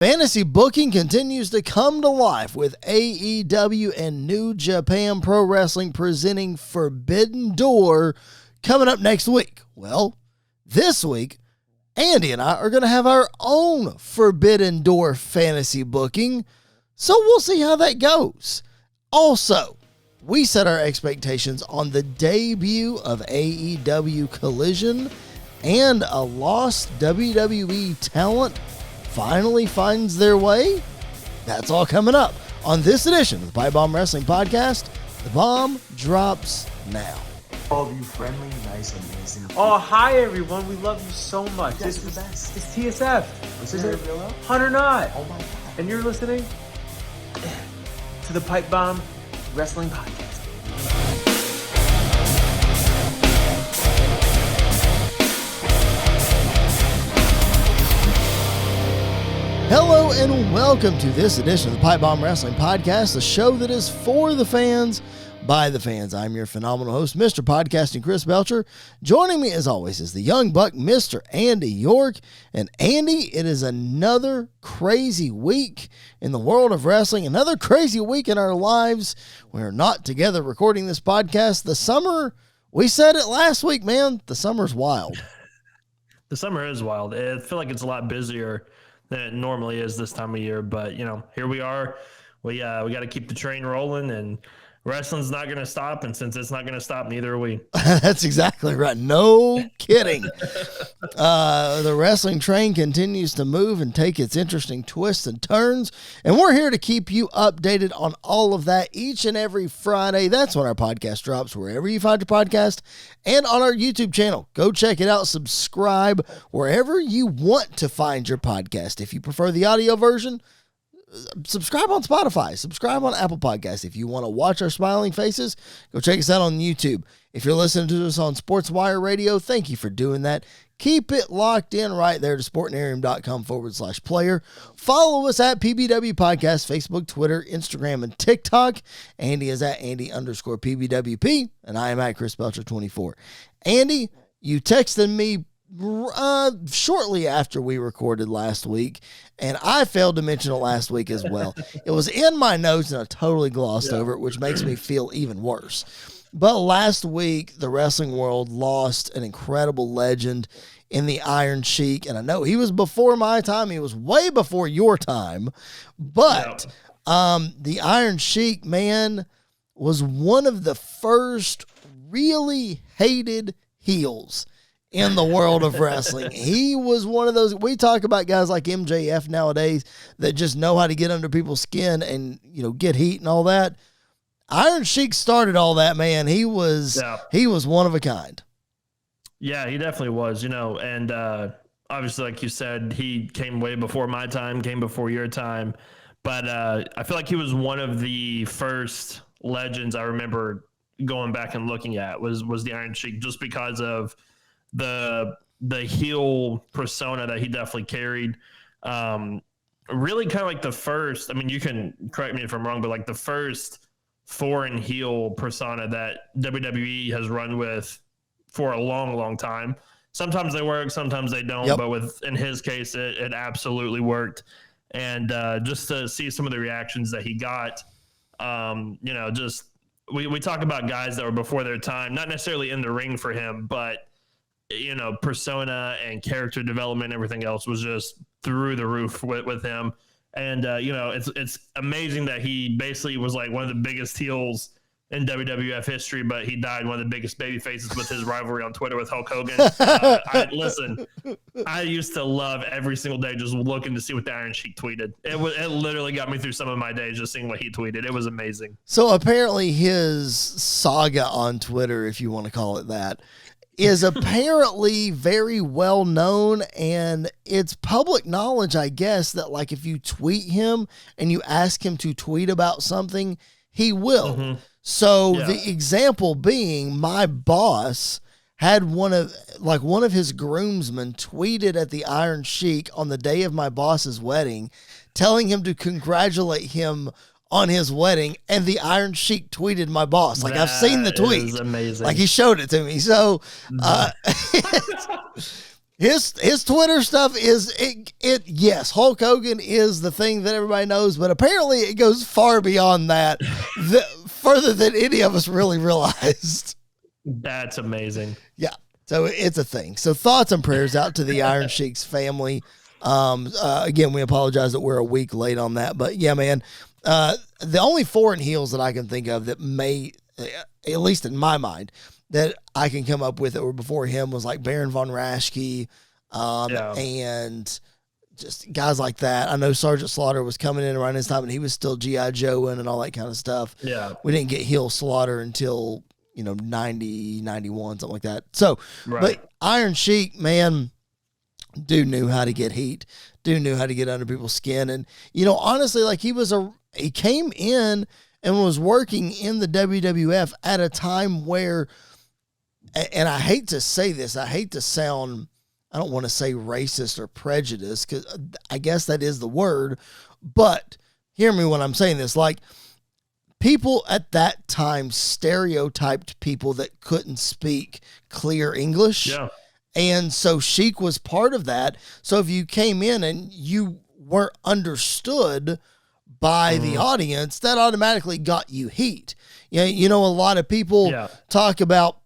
Fantasy booking continues to come to life with AEW and New Japan Pro Wrestling presenting Forbidden Door coming up next week. Well, this week, Andy and I are going to have our own Forbidden Door fantasy booking, so we'll see how that goes. Also, we set our expectations on the debut of AEW Collision, and a lost WWE talent finally finds their way. That's all coming up on this edition of the Pipe Bomb Wrestling Podcast. The bomb drops now. All of you friendly, nice, amazing people. Oh, hi everyone. We love you so much. That's the best. It's TSF. This is it. Hunter Knott. Oh my God. And you're listening to the Pipe Bomb Wrestling Podcast. Hello and welcome to this edition of the Pipe Bomb Wrestling Podcast, the show that is for the fans, by the fans. I'm your phenomenal host, Mr. Podcasting Chris Belcher. Joining me as always is the young buck, Mr. Andy York. And Andy, it is another crazy week in the world of wrestling, another crazy week in our lives. We're not together recording this podcast. The summer, we said it last week, man, the summer's wild. The summer is wild. I feel like it's a lot busier than it normally is this time of year, but you know, here we are. We got to keep the train rolling, and wrestling's not going to stop. And since it's not going to stop, neither are we. That's exactly right. No kidding. The wrestling train continues to move and take its interesting twists and turns, and we're here to keep you updated on all of that each and every Friday. That's when our podcast drops, wherever you find your podcast, and on our YouTube channel. Go check it out. Subscribe wherever you want to find your podcast. If you prefer the audio version, subscribe on Spotify, subscribe on Apple Podcasts. If you want to watch our smiling faces, go check us out on YouTube. If you're listening to us on Sports Wire Radio, thank you for doing that. Keep it locked in right there to sportnarium.com/player. Follow us at PBW Podcast, Facebook, Twitter, Instagram, and TikTok. Andy is at Andy_PBWP, and I am at Chris Belcher 24. Andy, you texted me shortly after we recorded last week, and I failed to mention it last week as well. It was in my notes and I totally glossed over it, which makes me feel even worse. But last week, the wrestling world lost an incredible legend in the Iron Sheik, and I know he was before my time. He was way before your time, but the Iron Sheik, man, was one of the first really hated heels in the world of wrestling. He was one of those. We talk about guys like MJF nowadays that just know how to get under people's skin and, you know, get heat and all that. Iron Sheik started all that, man. He was one of a kind. Yeah, he definitely was, you know, and obviously, like you said, he came way before my time, came before your time. But I feel like he was one of the first legends I remember going back and looking at was the Iron Sheik, just because of the heel persona that he definitely carried. Really kind of like the first, I mean, you can correct me if I'm wrong, but like the first foreign heel persona that WWE has run with for a long, long time. Sometimes they work, sometimes they don't, but in his case, it absolutely worked. And just to see some of the reactions that he got, you know, just we talk about guys that were before their time, not necessarily in the ring for him, but you know, persona and character development, everything else was just through the roof with him. And, you know, it's amazing that he basically was like one of the biggest heels in WWF history, but he died one of the biggest baby faces with his rivalry on Twitter with Hulk Hogan. I used to love every single day just looking to see what the Iron Sheik tweeted. It literally got me through some of my days just seeing what he tweeted. It was amazing. So apparently his saga on Twitter, if you want to call it that, is apparently very well known, and it's public knowledge, I guess, that like if you tweet him and you ask him to tweet about something, he will. Mm-hmm. So the example being, my boss had one of his groomsmen tweeted at the Iron Sheik on the day of my boss's wedding, telling him to congratulate him on his wedding, and the Iron Sheik tweeted my boss. Like, I've seen the tweet. Is amazing. Like, he showed it to me. So His Twitter stuff is yes, Hulk Hogan is the thing that everybody knows, but apparently it goes far beyond that, further than any of us really realized. That's amazing. Yeah. So it's a thing. So thoughts and prayers out to the Iron Sheik's family. Again, we apologize that we're a week late on that, but yeah, man, the only foreign heels that I can think of that may, at least in my mind, that I can come up with that were before him was like Baron von Raschke, and just guys like that. I know Sergeant Slaughter was coming in around his time, and he was still G.I. Joeing and all that kind of stuff. Yeah. We didn't get heel Slaughter until, 90, 91, something like that. So, But Iron Sheik, man, dude knew how to get heat. Dude knew how to get under people's skin. And, honestly, like he came in and was working in the WWF at a time where, and I hate to say this, I hate to sound, I don't want to say racist or prejudiced, because I guess that is the word, but hear me when I'm saying this, like, people at that time stereotyped people that couldn't speak clear English. Yeah. And so Sheik was part of that. So if you came in and you weren't understood by the audience, that automatically got you heat. A lot of people talk about,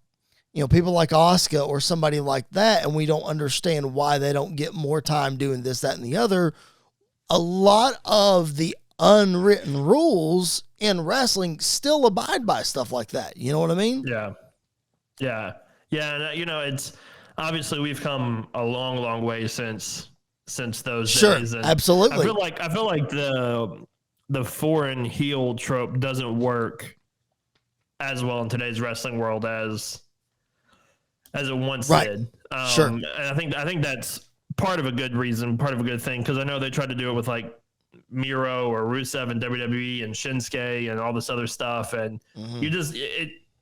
people like Oscar or somebody like that, and we don't understand why they don't get more time doing this, that, and the other. A lot of the unwritten rules in wrestling still abide by stuff like that. You know what I mean? Yeah. Yeah. Yeah. And, it's obviously we've come a long, long way since those days. And absolutely. I feel like the foreign heel trope doesn't work as well in today's wrestling world as it once did. And I think that's part of a good reason, part of a good thing, because I know they tried to do it with like Miro or Rusev and WWE and Shinsuke and all this other stuff, and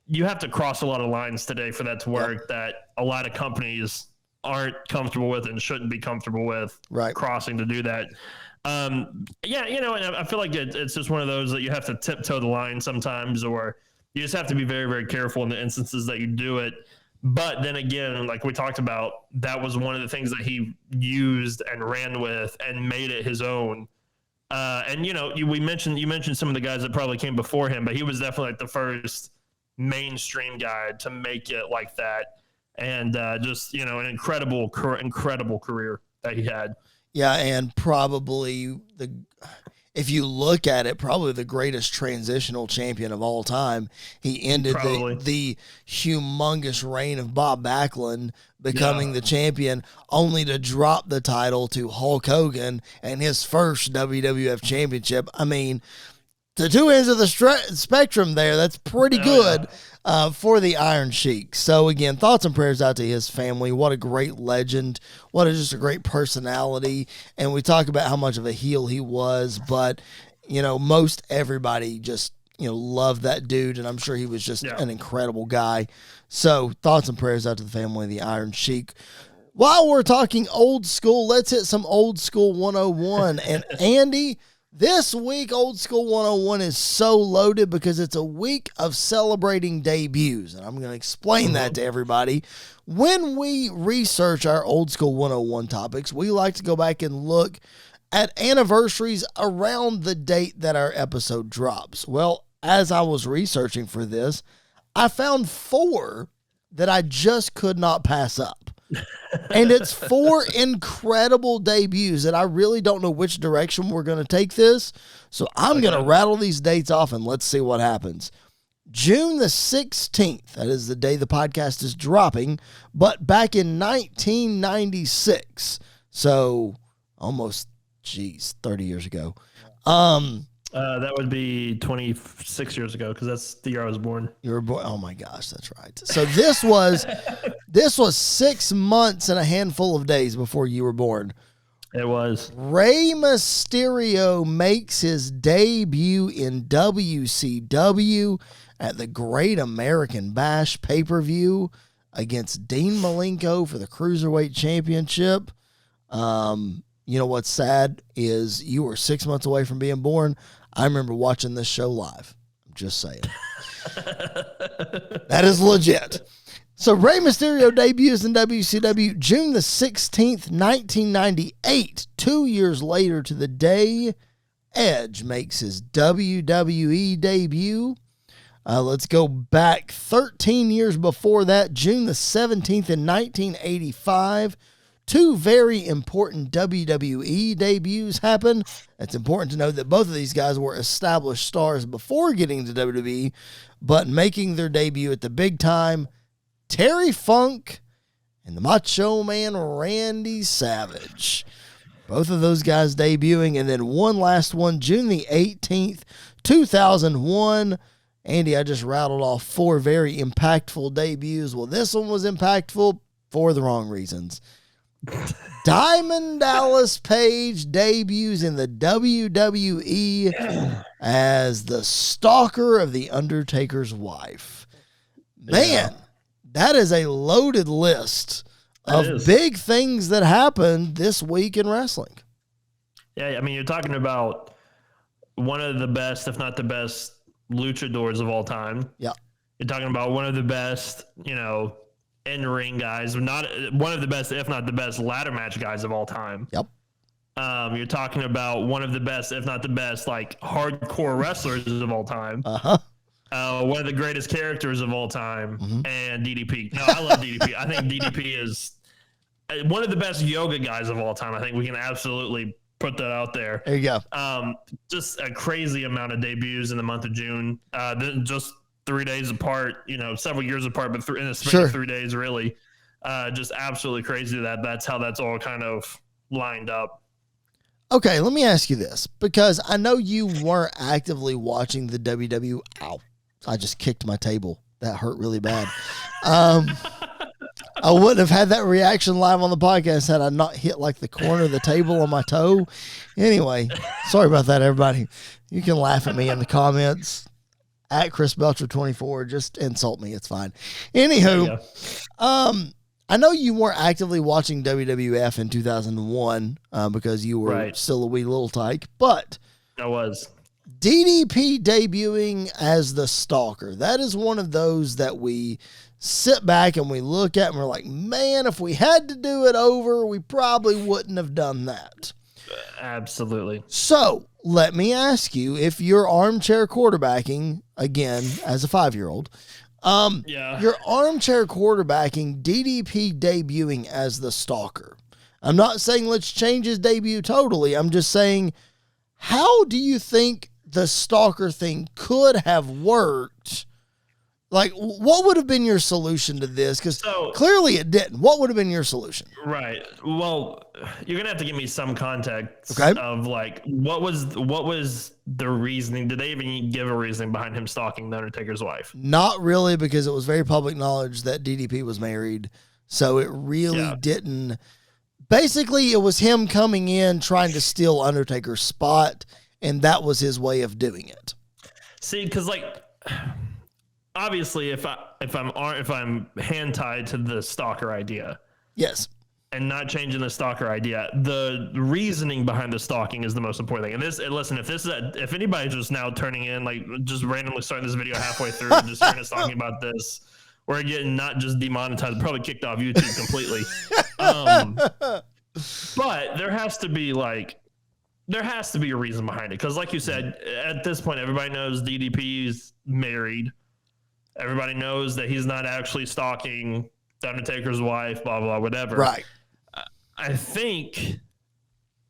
you have to cross a lot of lines today for that to work that a lot of companies aren't comfortable with and shouldn't be comfortable with crossing to do that. And I feel like it's just one of those that you have to tiptoe the line sometimes, or you just have to be very, very careful in the instances that you do it. But then again, like we talked about, that was one of the things that he used and ran with and made it his own. And you mentioned some of the guys that probably came before him, but he was definitely like the first mainstream guy to make it like that. And just, an incredible career that he had. Yeah, and probably if you look at it, probably the greatest transitional champion of all time. He ended the humongous reign of Bob Backlund becoming the champion, only to drop the title to Hulk Hogan and his first WWF championship. I mean, the two ends of the spectrum there, that's pretty good for the Iron Sheik. So, again, thoughts and prayers out to his family. What a great legend. What just a great personality. And we talk about how much of a heel he was, but, most everybody just, loved that dude, and I'm sure he was just an incredible guy. So, thoughts and prayers out to the family of the Iron Sheik. While we're talking old school, let's hit some old school 101. And, Andy, this week, Old School 101 is so loaded because it's a week of celebrating debuts, and I'm going to explain that to everybody. When we research our Old School 101 topics, we like to go back and look at anniversaries around the date that our episode drops. Well, as I was researching for this, I found 4 that I just could not pass up. And it's 4 incredible debuts that I really don't know which direction we're going to take this. So I'm going to rattle these dates off and let's see what happens. June the 16th, that is the day the podcast is dropping, but back in 1996. So almost, 30 years ago. That would be 26 years ago, because that's the year I was born. You were born. Oh my gosh, that's right. So this was 6 months and a handful of days before you were born. It was. Rey Mysterio makes his debut in WCW at the Great American Bash pay-per-view against Dean Malenko for the Cruiserweight Championship. You know what's sad is you were 6 months away from being born. I remember watching this show live. I'm just saying. That is legit. So Rey Mysterio debuts in WCW June the 16th, 1998. 2 years later to the day, Edge makes his WWE debut. Let's go back 13 years before that, June the 17th in 1985. 2 very important WWE debuts happen. It's important to note that both of these guys were established stars before getting to WWE, but making their debut at the big time, Terry Funk and the Macho Man Randy Savage. Both of those guys debuting, and then one last one, June the 18th, 2001. Andy, I just rattled off 4 very impactful debuts. Well, this one was impactful for the wrong reasons. Diamond Dallas Page debuts in the WWE as the stalker of The Undertaker's wife. Man, that is a loaded list of big things that happened this week in wrestling. Yeah, I mean, you're talking about one of the best, if not the best, luchadors of all time. Yeah. You're talking about one of the best, in-ring guys, not one of the best, if not the best, ladder match guys of all time. Yep. You're talking about one of the best, if not the best, like hardcore wrestlers of all time. One of the greatest characters of all time, and DDP. No, I love DDP. I think DDP is one of the best yoga guys of all time. I think we can absolutely put that out there. There you go. Just a crazy amount of debuts in the month of June. Just 3 days apart, several years apart, but in a span of 3 days, really. Just absolutely crazy that's how that's all kind of lined up. Okay, let me ask you this, because I know you weren't actively watching the WWE. Ow, I just kicked my table. That hurt really bad. I wouldn't have had that reaction live on the podcast had I not hit like the corner of the table on my toe. Anyway, sorry about that, everybody. You can laugh at me in the comments. At Chris Belcher 24, just insult me. It's fine. Anywho, I know you weren't actively watching WWF in 2001 because you were still a wee little tyke, but I was. DDP debuting as the Stalker. That is one of those that we sit back and we look at and we're like, man, if we had to do it over, we probably wouldn't have done that. Absolutely. So let me ask you, if you're armchair quarterbacking, again, as a 5-year-old, you're armchair quarterbacking DDP debuting as the Stalker. I'm not saying let's change his debut totally. I'm just saying, how do you think the Stalker thing could have worked? Like, what would have been your solution to this? Because clearly it didn't. What would have been your solution? Right. Well, you're gonna have to give me some context of like what was the reasoning? Did they even give a reasoning behind him stalking the Undertaker's wife? Not really, because it was very public knowledge that DDP was married, so it really didn't. Basically, it was him coming in trying to steal Undertaker's spot, and that was his way of doing it. See, because like, obviously, if I'm hand tied to the stalker idea, yes, and not changing the stalker idea, the reasoning behind the stalking is the most important thing. And listen, if anybody's just now turning in, like just randomly starting this video halfway through and just hearing us talking about this, we're getting not just demonetized, probably kicked off YouTube completely. But there has to be a reason behind it, because like you said, at this point, everybody knows DDP's married. Everybody knows that he's not actually stalking the Undertaker's wife, blah, blah, whatever. Right. I think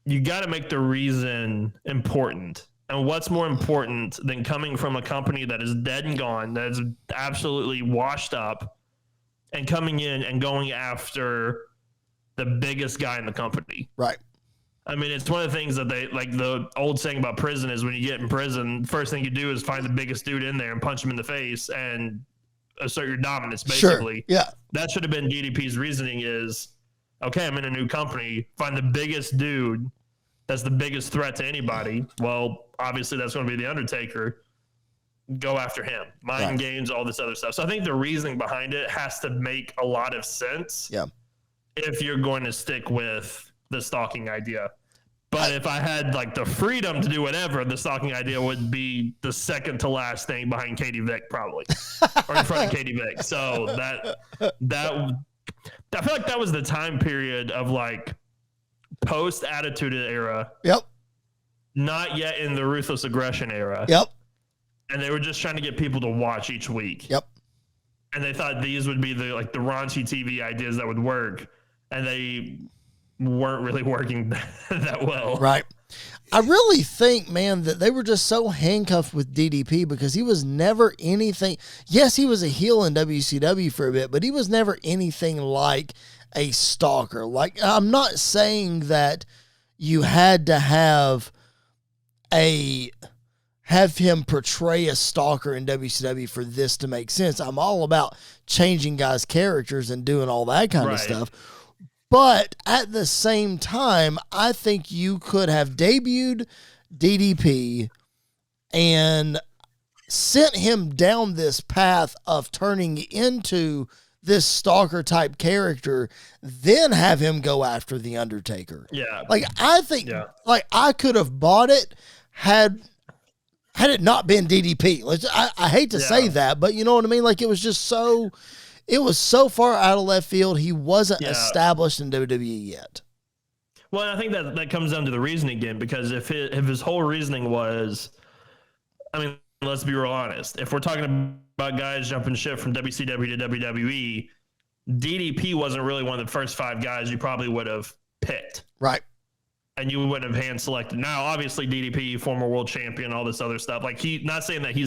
you got to make the reason important. And what's more important than coming from a company that is dead and gone, that is absolutely washed up, and coming in and going after the biggest guy in the company? Right. I mean, it's one of the things that they, like the old saying about prison is when you get in prison, first thing you do is find the biggest dude in there and punch him in the face and assert your dominance, basically. Sure. Yeah. That should have been DDP's reasoning is, okay, I'm in a new company, find the biggest dude that's the biggest threat to anybody. Well, obviously that's going to be The Undertaker. Go after him. Mind games, all this other stuff. So I think the reasoning behind it has to make a lot of sense. Yeah. If you're going to stick with the stalking idea. But if I had like the freedom to do whatever, the stalking idea would be the second to last thing behind Katie Vick, probably, or in front of Katie Vick. So I feel like that was the time period of like post Attitude Era. Yep. Not yet in the Ruthless Aggression Era. Yep. And they were just trying to get people to watch each week. Yep. And they thought these would be the raunchy TV ideas that would work, and they weren't really working that well. Right. I really think, man, that they were just so handcuffed with DDP because he was never anything. Yes, he was a heel in WCW for a bit, but he was never anything like a stalker. Like, I'm not saying that you had to have him portray a stalker in WCW for this to make sense. I'm all about changing guys' characters and doing all that kind of stuff. But at the same time, I think you could have debuted DDP and sent him down this path of turning into this stalker type character, then have him go after The Undertaker. Yeah. Like, I think, like, I could have bought it had it not been DDP. I hate to say that, but you know what I mean? Like, it was just so... It was so far out of left field. He wasn't established in WWE yet. Well, I think that comes down to the reasoning again, because if his whole reasoning was, I mean, let's be real honest. If we're talking about guys jumping ship from WCW to WWE, DDP wasn't really one of the first 5 guys you probably would have picked. Right. And you wouldn't have hand selected. Now, obviously, DDP, former world champion, all this other stuff. Like, not saying that he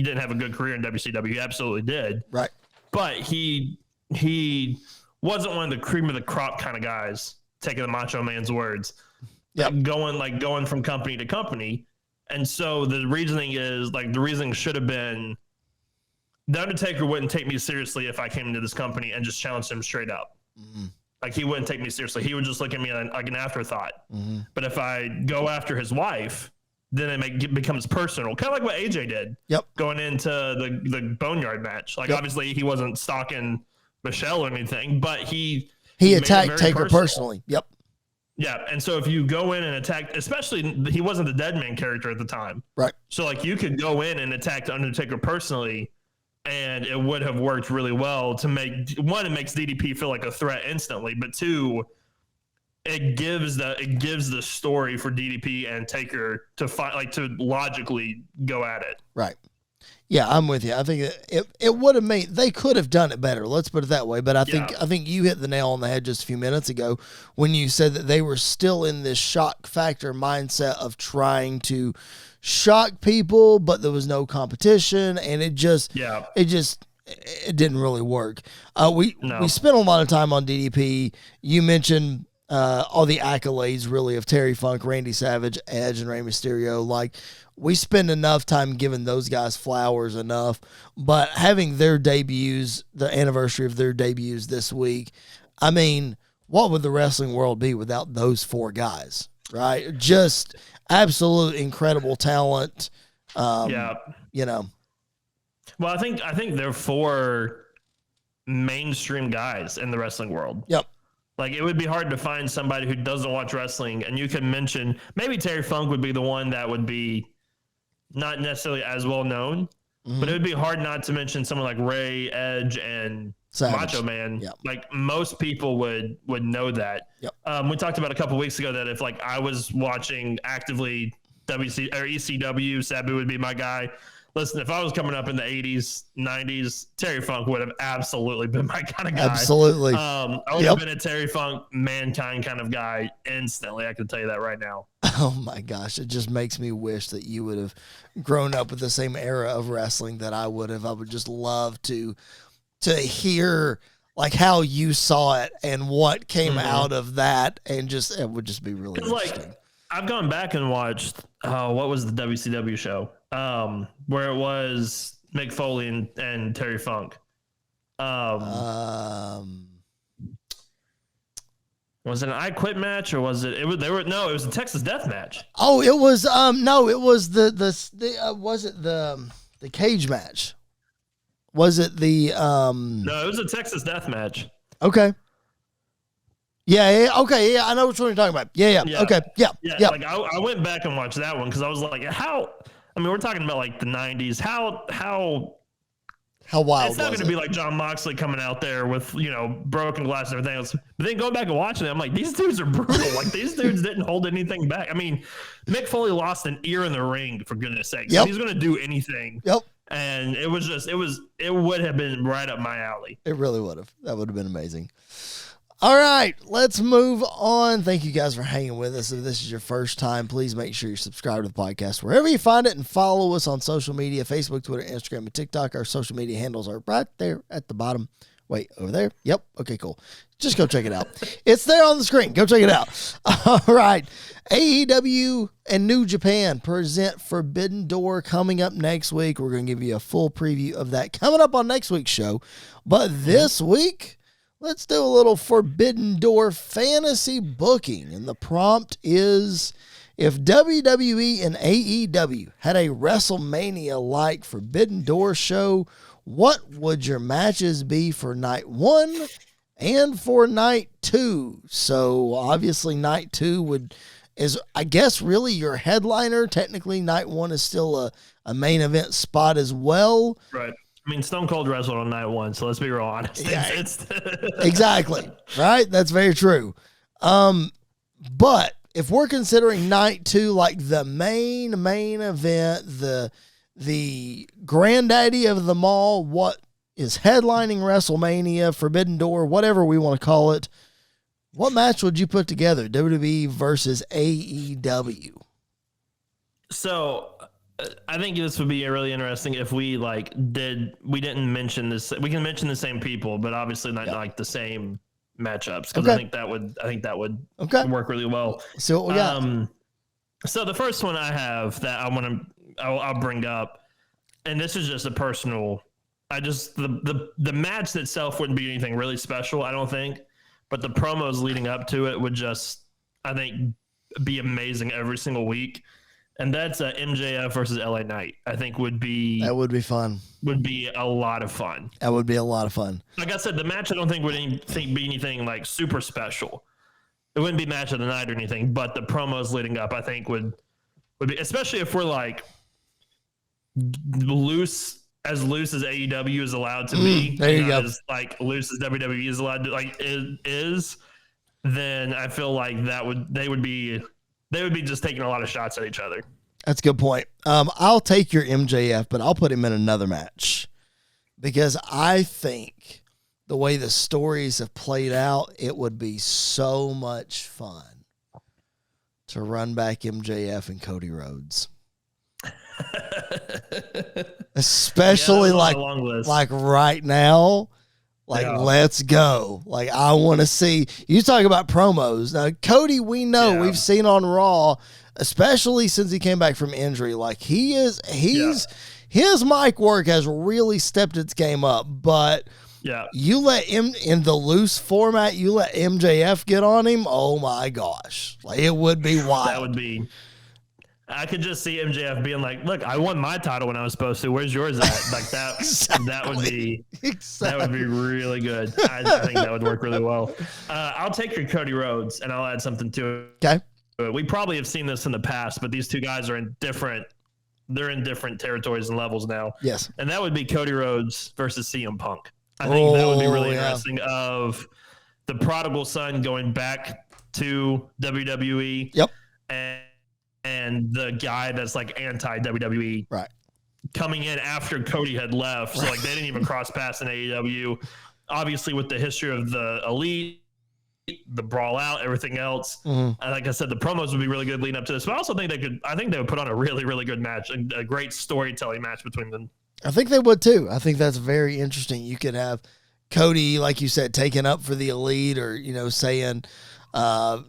didn't have a good career in WCW. He absolutely did. Right. But he wasn't one of the cream of the crop kind of guys, taking the Macho Man's words. Yep. Going from company to company. And so the reasoning should have been, The Undertaker wouldn't take me seriously if I came into this company and just challenged him straight up. Mm-hmm. Like, he wouldn't take me seriously. He would just look at me like an afterthought. Mm-hmm. But if I go after his wife, then it becomes personal, kind of like what AJ did. Yep. Going into the Boneyard match. Like, obviously, he wasn't stalking Michelle or anything, but he attacked Taker personally. Yep. Yeah, and so if you go in and attack, especially he wasn't the dead man character at the time. Right. So, like, you could go in and attack the Undertaker personally, and it would have worked really well to make, one, it makes DDP feel like a threat instantly, but two, it gives the story for DDP and Taker to logically go at it. Right. Yeah, I'm with you. I think it would have they could have done it better. Let's put it that way. But I think you hit the nail on the head just a few minutes ago when you said that they were still in this shock factor mindset of trying to shock people, but there was no competition, and it didn't really work. We spent a lot of time on DDP. You mentioned all the accolades really of Terry Funk, Randy Savage, Edge, and Rey Mysterio. Like, we spend enough time giving those guys flowers enough, but having their debuts, the anniversary of their debuts this week, I mean, what would the wrestling world be without those 4 guys, right? Just absolute incredible talent. You know. Well, I think they're 4 mainstream guys in the wrestling world. Yep. Like, it would be hard to find somebody who doesn't watch wrestling, and you could mention, maybe Terry Funk would be the one that would be not necessarily as well known, but it would be hard not to mention someone like Ray, Edge, and Savage. Macho Man. Yep. Like, most people would know that. Yep. We talked about a couple weeks ago that if, like, I was watching actively WC or ECW, Sabu would be my guy. Listen, if I was coming up in the 80s, 90s, Terry Funk would have absolutely been my kind of guy. Absolutely. I would have been a Terry Funk, Mankind kind of guy instantly. I can tell you that right now. Oh, my gosh. It just makes me wish that you would have grown up with the same era of wrestling that I would have. I would just love to hear, like, how you saw it and what came out of that, and it would just be really interesting. Like, I've gone back and watched, what was the WCW show? Where it was Mick Foley and Terry Funk. Was it an I Quit match, or was it? It was a Texas Death match. Oh, it was. No, it was was it the cage match? Was it the? No, it was a Texas Death match. Okay. Yeah. Okay. Yeah. I know which one you're talking about. Yeah. Okay. Yeah. Like I went back and watched that one because I was like, we're talking about like the 90s. How wild it's not was going to it? be like John Moxley coming out there with, broken glass and everything else. But then going back and watching it, I'm like, these dudes are brutal. Like, these dudes didn't hold anything back. I mean, Mick Foley lost an ear in the ring, for goodness sake. Yep. So he's going to do anything. Yep. And it would have been right up my alley. It really would have. That would have been amazing. All right, let's move on. Thank you guys for hanging with us. If this is your first time, please make sure you're subscribed to the podcast wherever you find it and follow us on social media, Facebook, Twitter, Instagram, and TikTok. Our social media handles are right there at the bottom. Wait, over there? Yep. Okay, cool. Just go check it out. It's there on the screen. Go check it out. All right. AEW and New Japan present Forbidden Door coming up next week. We're going to give you a full preview of that coming up on next week's show. But this week, let's do a little Forbidden Door fantasy booking. And the prompt is, if WWE and AEW had a WrestleMania-like Forbidden Door show, what would your matches be for night 1 and for night 2? So obviously night 2 is I guess really your headliner. Technically night 1 is still a main event spot as well. Right. I mean, Stone Cold wrestled on night 1, so let's be real honest. Yeah, exactly. Right? That's very true. But if we're considering night 2 like the main event, the granddaddy of them all, what is headlining WrestleMania, Forbidden Door, whatever we want to call it, what match would you put together? WWE versus AEW. So I think this would be really interesting if we didn't mention this. We can mention the same people, but obviously not like the same matchups, because I think that would work really well. So what we got? So the first one I have that I'll bring up, and this is just a personal. The match itself wouldn't be anything really special, I don't think, but the promos leading up to it would just, I think, be amazing every single week. And that's MJF versus LA Knight. I think would be fun. Would be a lot of fun. That would be a lot of fun. Like I said, the match I don't think would be anything like super special. It wouldn't be match of the night or anything, but the promos leading up, I think would be, especially if we're like loose as AEW is allowed to be. There you go. As like loose as WWE is allowed to is, then I feel like they would be just taking a lot of shots at each other. That's a good point. I'll take your MJF, but I'll put him in another match because I think the way the stories have played out, it would be so much fun to run back MJF and Cody Rhodes. Especially like right now. Let's go. Like, I want to see. You talk about promos. Now, Cody, we know we've seen on Raw, especially since he came back from injury. Like, his mic work has really stepped its game up. But you let him in the loose format, you let MJF get on him. Oh my gosh. Like, it would be wild. That would be. I could just see MJF being like, "Look, I won my title when I was supposed to. Where's yours at?" Like that. Exactly. That would be really good. I think that would work really well. I'll take your Cody Rhodes, and I'll add something to it. Okay. We probably have seen this in the past, but these two guys are they're in different territories and levels now. Yes. And that would be Cody Rhodes versus CM Punk. I think that would be really interesting. Of the prodigal son going back to WWE. Yep. And the guy that's like anti-WWE coming in after Cody had left. So like they didn't even cross paths in AEW. Obviously with the history of the Elite, the Brawl Out, everything else. And like I said, the promos would be really good leading up to this. But I also think they would put on a really, really good match, a great storytelling match between them. I think they would too. I think that's very interesting. You could have Cody, like you said, taking up for the Elite, or, saying,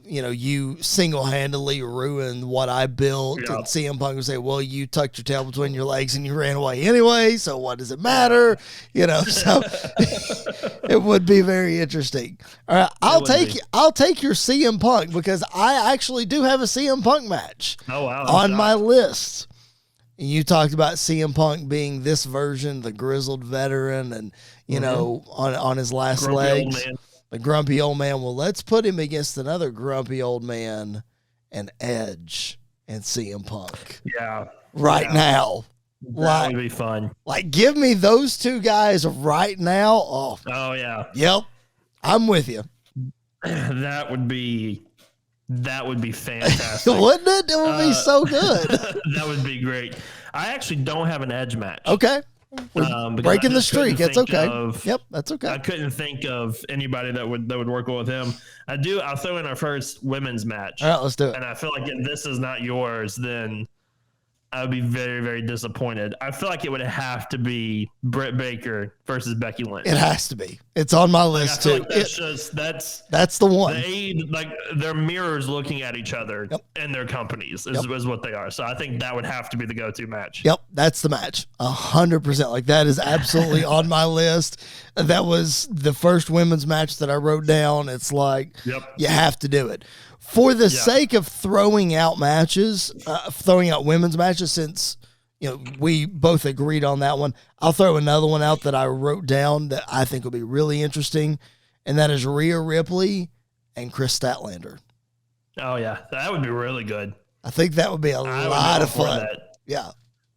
you single-handedly ruined what I built. And CM Punk would say, well, you tucked your tail between your legs and you ran away anyway, so what does it matter? So it would be very interesting. All right, I'll take your CM Punk, because I actually do have a CM Punk match on my list. And you talked about CM Punk being this version, the grizzled veteran, and on his last legs. the grumpy old man. Well, let's put him against another grumpy old man and Edge and CM Punk. Yeah. Right now. That would be fun. Like, give me those two guys right now. Oh yeah. Yep. I'm with you. That would be fantastic. Wouldn't it? It would be so good. That would be great. I actually don't have an Edge match. Okay. Breaking the streak. It's okay. Yep, that's okay. I couldn't think of anybody that would work well with him. I'll throw in our first women's match. All right, let's do it. And I feel like if this is not yours, then I would be very, very disappointed. I feel like it would have to be Britt Baker versus Becky Lynch. It has to be. It's on my list too. Like that's the one. They're mirrors looking at each other in their companies is what they are. So I think that would have to be the go-to match. Yep, that's the match. 100%. Like, that is absolutely on my list. That was the first women's match that I wrote down. It's like, you have to do it. For the sake of throwing out matches, throwing out women's matches, since we both agreed on that one, I'll throw another one out that I wrote down that I think will be really interesting, and that is Rhea Ripley and Chris Statlander. Oh yeah, that would be really good. I think that would be a lot of fun. Yeah,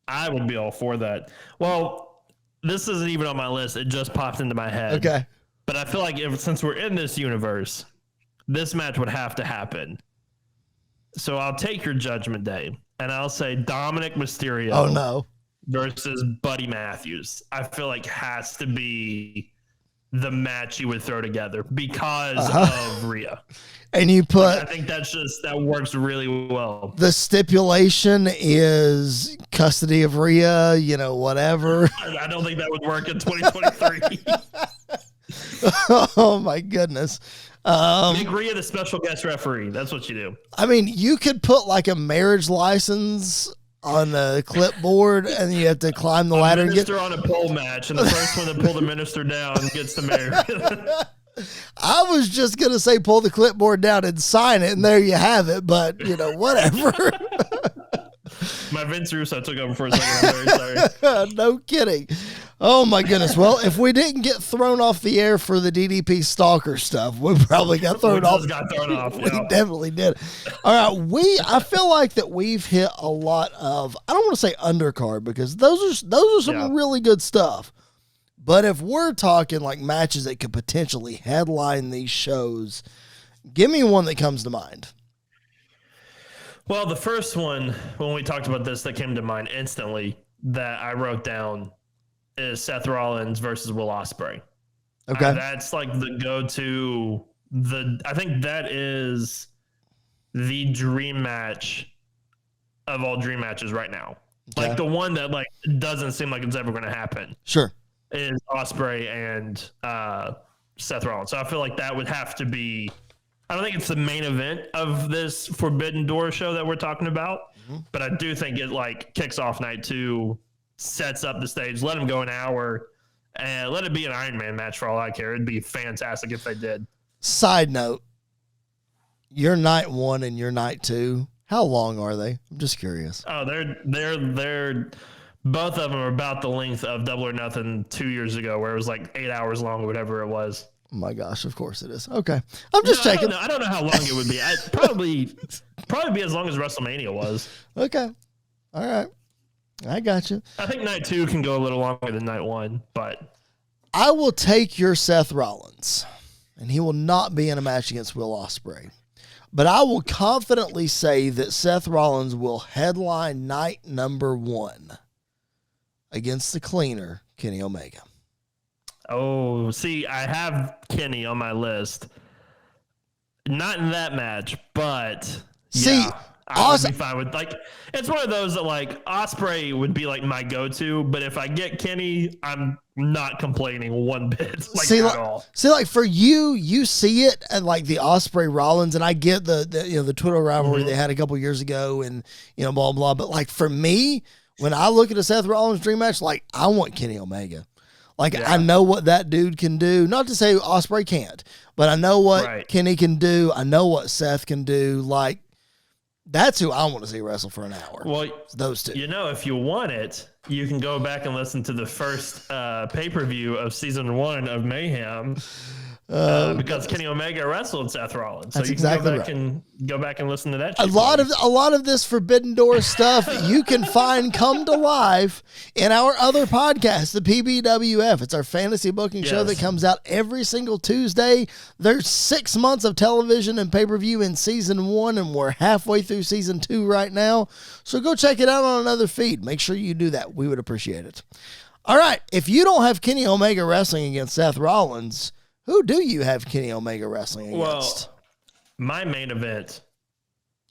I would be all for that. Well, this isn't even on my list; it just popped into my head. Okay, but I feel like since we're in this universe, this match would have to happen. So I'll take your Judgment Day, and I'll say Dominic Mysterio versus Buddy Matthews. I feel like has to be the match you would throw together because of Rhea. And you put... I think that works really well. The stipulation is custody of Rhea, whatever. I don't think that would work in 2023. Oh, my goodness. Make Rhea the special guest referee. That's what you do. I mean, you could put like a marriage license on the clipboard, and you have to climb the ladder. Minister on a pole match, and the first one to pull the minister down gets the mayor. I was just going to say pull the clipboard down and sign it, and there you have it, but, whatever. My Vince Russo took over for a second. I'm very sorry. No kidding. Oh, my goodness. Well, if we didn't get thrown off the air for the DDP Stalker stuff, we probably got thrown off. We definitely did. All right. I feel like that we've hit a lot of, I don't want to say undercard, because those are some really good stuff. But if we're talking like matches that could potentially headline these shows, give me one that comes to mind. Well, the first one, when we talked about this, that came to mind instantly that I wrote down is Seth Rollins versus Will Ospreay. Okay. That's like the go-to. I think that is the dream match of all dream matches right now. Okay. Like the one that like doesn't seem like it's ever going to happen. Sure. Is Ospreay and Seth Rollins. So I feel like that would have to be, I don't think it's the main event of this Forbidden Door show that we're talking about, but I do think it like kicks off night 2, sets up the stage, let them go an hour, and let it be an Iron Man match for all I care. It'd be fantastic if they did. Side note, your night 1 and your night 2, how long are they? I'm just curious. Oh, they're both of them are about the length of Double or Nothing 2 years ago, where it was like 8 hours long or whatever it was. Oh my gosh, of course it is. Okay. I'm just checking. I don't know how long it would be. I'd probably be as long as WrestleMania was. Okay. All right. I got you. I think night 2 can go a little longer than night 1, but I will take your Seth Rollins, and he will not be in a match against Will Ospreay. But I will confidently say that Seth Rollins will headline night number 1 against the cleaner, Kenny Omega. Oh, see, I have Kenny on my list. Not in that match, but I would be fine with, like, it's one of those that like Ospreay would be like my go-to, but if I get Kenny, I'm not complaining one bit, at all. See, like for you see it at like the Ospreay Rollins, and I get the Twitter rivalry they had a couple years ago, and blah blah. But like for me, when I look at a Seth Rollins dream match, like I want Kenny Omega. Like, I know what that dude can do. Not to say Ospreay can't, but I know what Kenny can do. I know what Seth can do. Like, that's who I want to see wrestle for an hour. Well, it's those two. If you want it, you can go back and listen to the first pay-per-view of season 1 of Mayhem. because Kenny Omega wrestled Seth Rollins. So That's you can exactly go back right. and go back and listen to that. A lot of this Forbidden Door stuff you can find come to life in our other podcast, the PBWF. It's our fantasy booking show that comes out every single Tuesday. There's 6 months of television and pay-per-view in season 1, and we're halfway through season 2 right now. So go check it out on another feed. Make sure you do that. We would appreciate it. All right. If you don't have Kenny Omega wrestling against Seth Rollins, who do you have Kenny Omega wrestling against? Well, my main event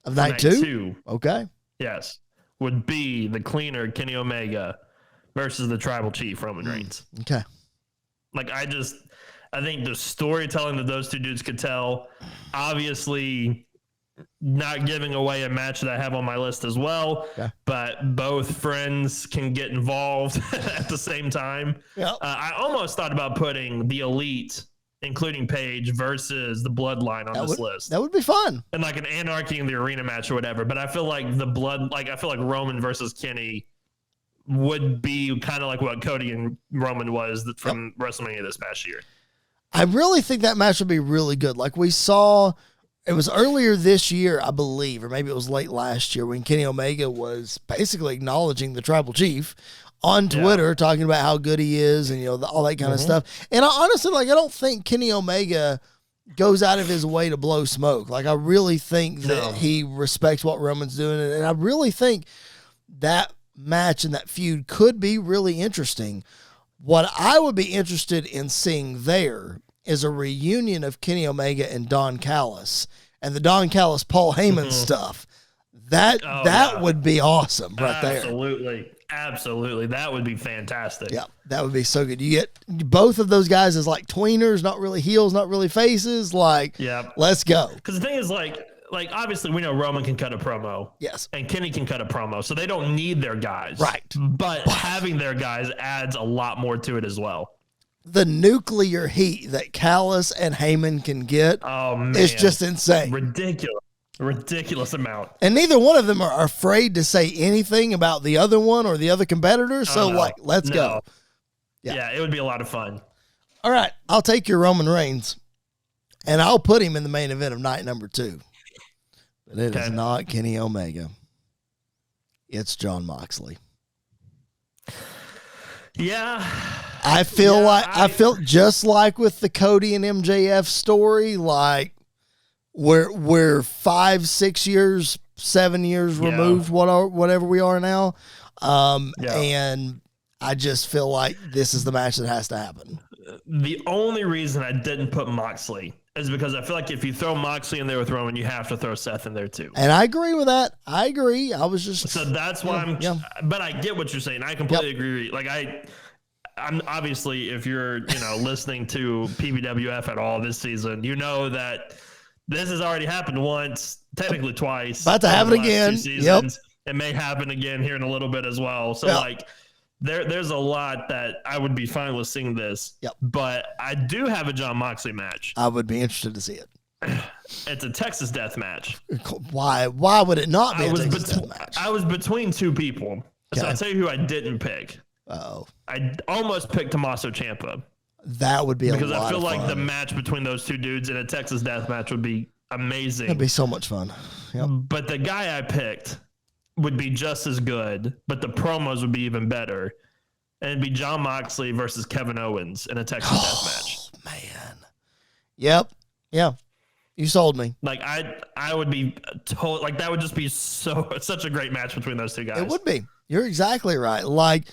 of night two? Okay. Yes. Would be the cleaner Kenny Omega versus the Tribal Chief Roman Reigns. Okay. Like, I think the storytelling that those two dudes could tell, obviously not giving away a match that I have on my list as well, but both friends can get involved at the same time. Yep. I almost thought about putting the Elite, including Paige, versus the Bloodline on this list. That would be fun. And like an Anarchy in the Arena match or whatever. But I feel like I feel like Roman versus Kenny would be kind of like what Cody and Roman was from WrestleMania this past year. I really think that match would be really good. Like we saw, it was earlier this year, I believe, or maybe it was late last year when Kenny Omega was basically acknowledging the Tribal Chief on Twitter, talking about how good he is and, all that kind of stuff. And I honestly, I don't think Kenny Omega goes out of his way to blow smoke. Like, I really think that he respects what Roman's doing. And I really think that match and that feud could be really interesting. What I would be interested in seeing there is a reunion of Kenny Omega and Don Callis and the Don Callis Paul Heyman stuff. That would be awesome right there. Absolutely. That would be fantastic. Yeah, that would be so good. You get both of those guys as like tweeners, not really heels, not really faces. Let's go. Because the thing is, like obviously we know Roman can cut a promo. Yes. And Kenny can cut a promo. So they don't need their guys. Right. But having their guys adds a lot more to it as well. The nuclear heat that Callis and Heyman can get is just insane. Ridiculous amount. And neither one of them are afraid to say anything about the other one or the other competitor. So, let's go. Yeah, it would be a lot of fun. All right. I'll take your Roman Reigns, and I'll put him in the main event of night number 2. But it is not Kenny Omega. It's Jon Moxley. Yeah. I feel just like with the Cody and MJF story, like, We're 5, 6 years, 7 years removed, whatever we are now. And I just feel like this is the match that has to happen. The only reason I didn't put Moxley is because I feel like if you throw Moxley in there with Roman, you have to throw Seth in there too. And I agree with that. I agree. I was just... So that's why but I get what you're saying. I completely agree. Like I'm obviously, if you're, listening to PBWF at all this season, you know that this has already happened once, technically twice. About to happen again. Yep. It may happen again here in a little bit as well. So there's a lot that I would be fine with seeing this. Yep. But I do have a Jon Moxley match. I would be interested to see it. It's a Texas death match. Why would it not be a Texas death match? I was between two people. Okay. So I'll tell you who I didn't pick. I almost picked Tommaso Ciampa. That would be because I feel like the match between those two dudes in a Texas death match would be amazing. It'd be so much fun. Yep. But the guy I picked would be just as good, but the promos would be even better. And it'd be Jon Moxley versus Kevin Owens in a Texas death match. Man. Yep. Yeah. You sold me. Like I would be like that would just be such a great match between those two guys. It would be. You're exactly right. Like,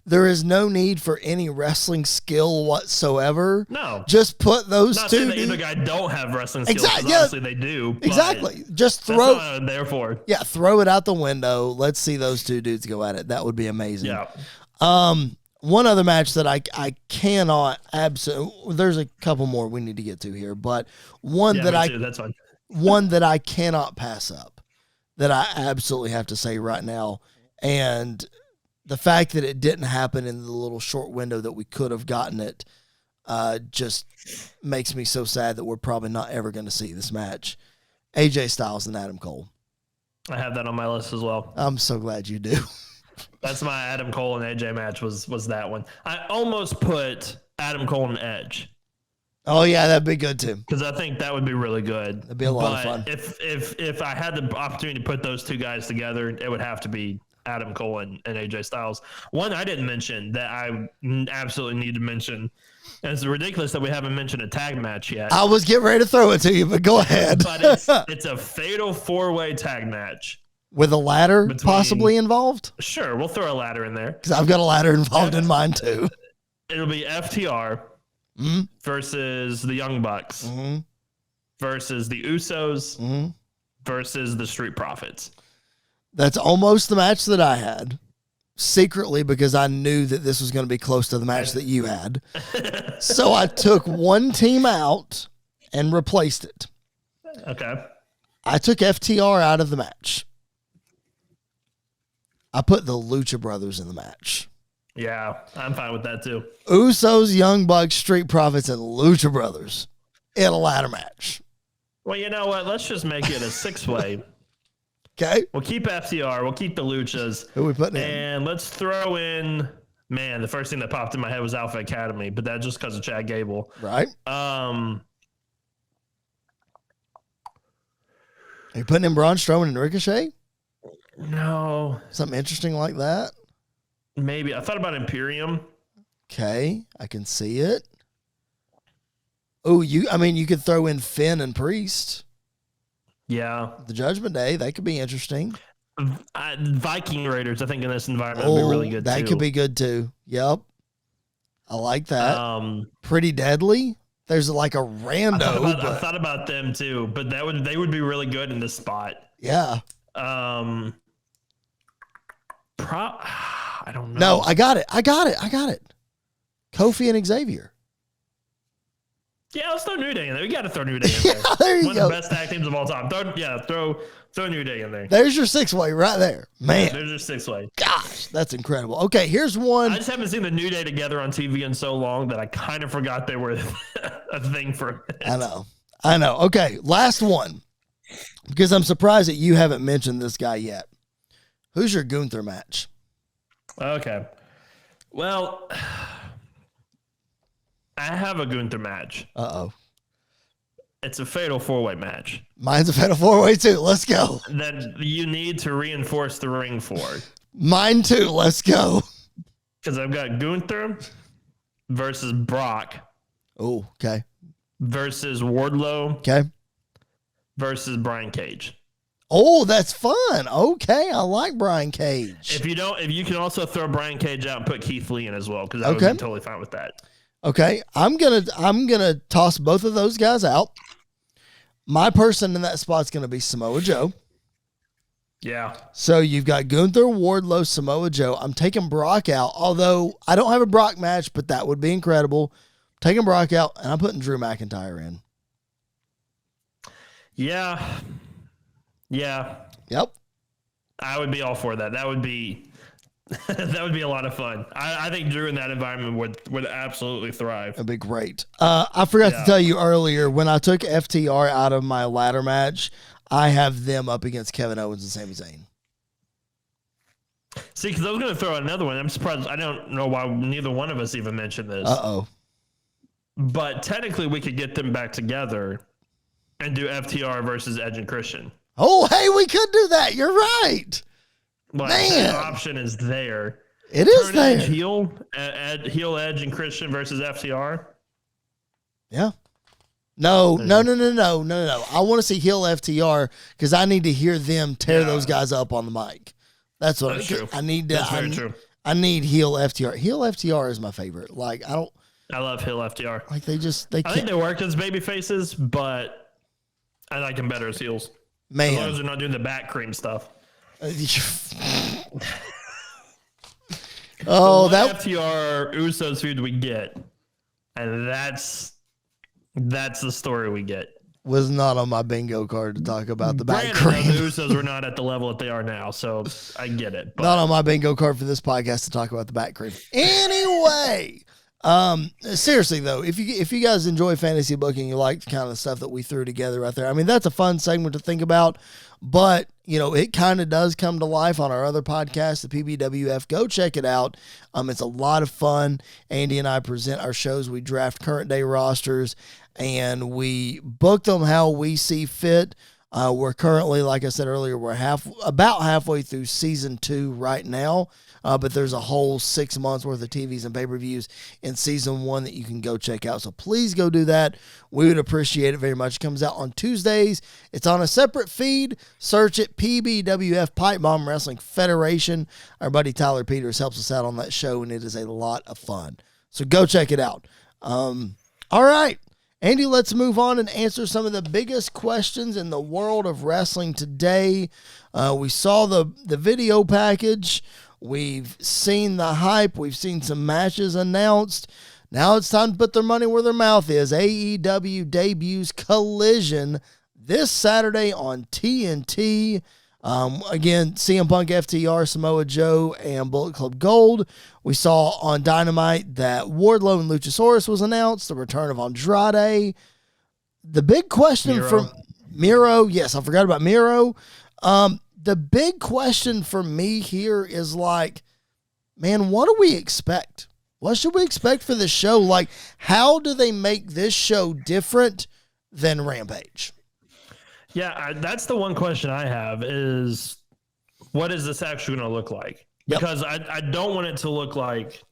there is no need for any wrestling skill whatsoever. No. Just put those not two. Saying that either guy don't have wrestling skills. Exactly. Obviously they do. Exactly. Just throw. That's what I'm there for. Yeah. Throw it out the window. Let's see those two dudes go at it. That would be amazing. Yeah. One other match that I cannot absolutely. There's a couple more we need to get to here, but one that's fine. One that I cannot pass up. That I absolutely have to say right now, and the fact that it didn't happen in the little short window that we could have gotten it just makes me so sad that we're probably not ever going to see this match. AJ Styles and Adam Cole. I have that on my list as well. I'm so glad you do. That's my Adam Cole and AJ match was that one. I almost put Adam Cole and Edge. Oh yeah, that'd be good too. Because I think that would be really good. That'd be a lot of fun. If I had the opportunity to put those two guys together, it would have to be Adam Cole and AJ Styles. One I didn't mention that I absolutely need to mention, and it's ridiculous that we haven't mentioned a tag match yet. I was getting ready to throw it to you, but go ahead. But it's a fatal 4-way tag match. With a ladder possibly involved? Sure, we'll throw a ladder in there. Because I've got a ladder involved in mine too. It'll be FTR versus the Young Bucks versus the Usos versus the Street Profits. That's almost the match that I had. Secretly, because I knew that this was going to be close to the match that you had. So I took one team out and replaced it. Okay. I took FTR out of the match. I put the Lucha Brothers in the match. Yeah, I'm fine with that too. Usos, Young Bucks, Street Profits, and Lucha Brothers in a ladder match. Well, you know what? Let's just make it a 6-way. Okay. We'll keep FTR. We'll keep the Luchas. Who are we putting in? And let's throw in, man, the first thing that popped in my head was Alpha Academy, but that's just because of Chad Gable. Right. Um, Are you putting in Braun Strowman and Ricochet? No. Something interesting like that? Maybe. I thought about Imperium. Okay. I can see it. Oh, you could throw in Finn and Priest. Yeah. The Judgment Day, they could be interesting. Viking Raiders, I think, in this environment would be really good that too. could be good too. Yep. I like that. Pretty Deadly. There's like a rando. I thought about them too, but they would be really good in this spot. Yeah. I don't know. No, I got it. Kofi and Xavier. Yeah, let's throw New Day in there. We got to throw New Day in there. There you One go. of the best tag teams of all time. Throw New Day in there. There's your 6-way right there. Man. There's your 6-way. Gosh, that's incredible. Okay, here's one. I just haven't seen the New Day together on TV in so long that I kind of forgot they were a thing for a minute. I know. Okay, last one. Because I'm surprised that you haven't mentioned this guy yet. Who's your Gunther match? Okay. Well, I have a Gunther match. Uh-oh. It's a fatal 4-way match. Mine's a fatal 4-way too. Let's go. That you need to reinforce the ring for. Mine too. Let's go. Because I've got Gunther versus Brock Oh, okay. versus Wardlow Okay. versus Brian Cage. Oh, that's fun. Okay, I like Brian Cage. If you can also throw Brian Cage out and put Keith Lee in as well, because I would be totally fine with that. Okay, I'm gonna toss both of those guys out. My person in that spot's gonna be Samoa Joe. Yeah. So you've got Gunther, Wardlow, Samoa Joe. I'm taking Brock out, although I don't have a Brock match, but that would be incredible. Taking Brock out, and I'm putting Drew McIntyre in. Yeah. Yeah. Yep. I would be all for that. That would be a lot of fun. I think Drew in that environment would absolutely thrive. That'd be great. I forgot to tell you earlier, when I took FTR out of my ladder match, I have them up against Kevin Owens and Sami Zayn. See, because I was going to throw another one. I'm surprised. I don't know why neither one of us even mentioned this. Uh-oh. But technically, we could get them back together and do FTR versus Edge and Christian. Oh, hey, we could do that. You're right. Like, Man. that option is there. It is Turn there. Edge heel, Edge and Christian versus FTR. Yeah. No. I want to see heel FTR because I need to hear them tear those guys up on the mic. That's what True. I need to. That's very true. I need heel FTR. Heel FTR is my favorite. Like I love heel FTR. like they I can't. think they work as baby faces, but I like them better as heels. Man. As long as they're not doing the back cream stuff. Oh, the that FTR Usos feud we get, and that's the story we get. was not on my bingo card to talk about the back Granted, cream. the Usos were not at the level that they are now, so I get it. But Not on my bingo card for this podcast to talk about the back cream. Anyway, Seriously though, if you guys enjoy fantasy booking, you like the kind of stuff that we threw together right there. I mean, that's a fun segment to think about, but it kind of does come to life on our other podcast, the PBWF. Go check it out. It's a lot of fun. Andy and I present our shows. We draft current day rosters and we book them how we see fit. We're currently, like I said earlier, we're about halfway through season 2 right now. But there's a whole 6 months worth of TVs and pay-per-views in season 1 that you can go check out. So please go do that. We would appreciate it very much. It comes out on Tuesdays. It's on a separate feed. Search it, PBWF, Pipe Bomb Wrestling Federation. Our buddy Tyler Peters helps us out on that show, and it is a lot of fun. So go check it out. All right. Andy, let's move on and answer some of the biggest questions in the world of wrestling today. We saw the video package. We've seen the hype. We've seen some matches announced. Now it's time to put their money where their mouth is. AEW debuts Collision this Saturday on TNT. Again, CM Punk, FTR, Samoa Joe, and Bullet Club Gold. We saw on Dynamite that Wardlow and Luchasaurus was announced. The return of Andrade. The big question from Miro. Yes, I forgot about Miro. The big question for me here is man, what do we expect? What should we expect for this show? How do they make this show different than Rampage? Yeah, that's the one question I have is what is this actually going to look like? Because I don't want it to look like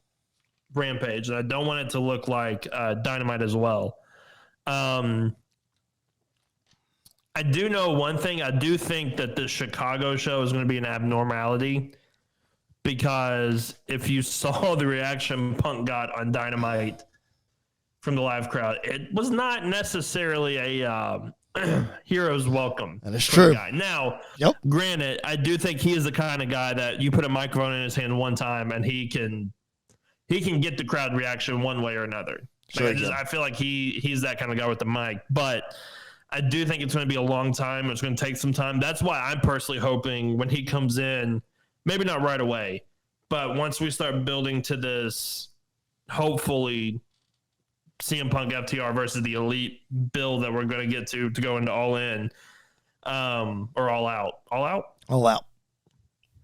Rampage, and I don't want it to look like Dynamite as well. I do know one thing. I do think that the Chicago show is going to be an abnormality because if you saw the reaction Punk got on Dynamite from the live crowd, it was not necessarily a hero's welcome. That is true. Guy. Now, granted, I do think he is the kind of guy that you put a microphone in his hand one time and he can get the crowd reaction one way or another. Sure, I feel like he's that kind of guy with the mic, but I do think it's going to be a long time. It's going to take some time. That's why I'm personally hoping when he comes in, maybe not right away, but once we start building to this, hopefully CM Punk FTR versus the Elite build that we're going to get to go into All In, or All Out. All Out? All Out.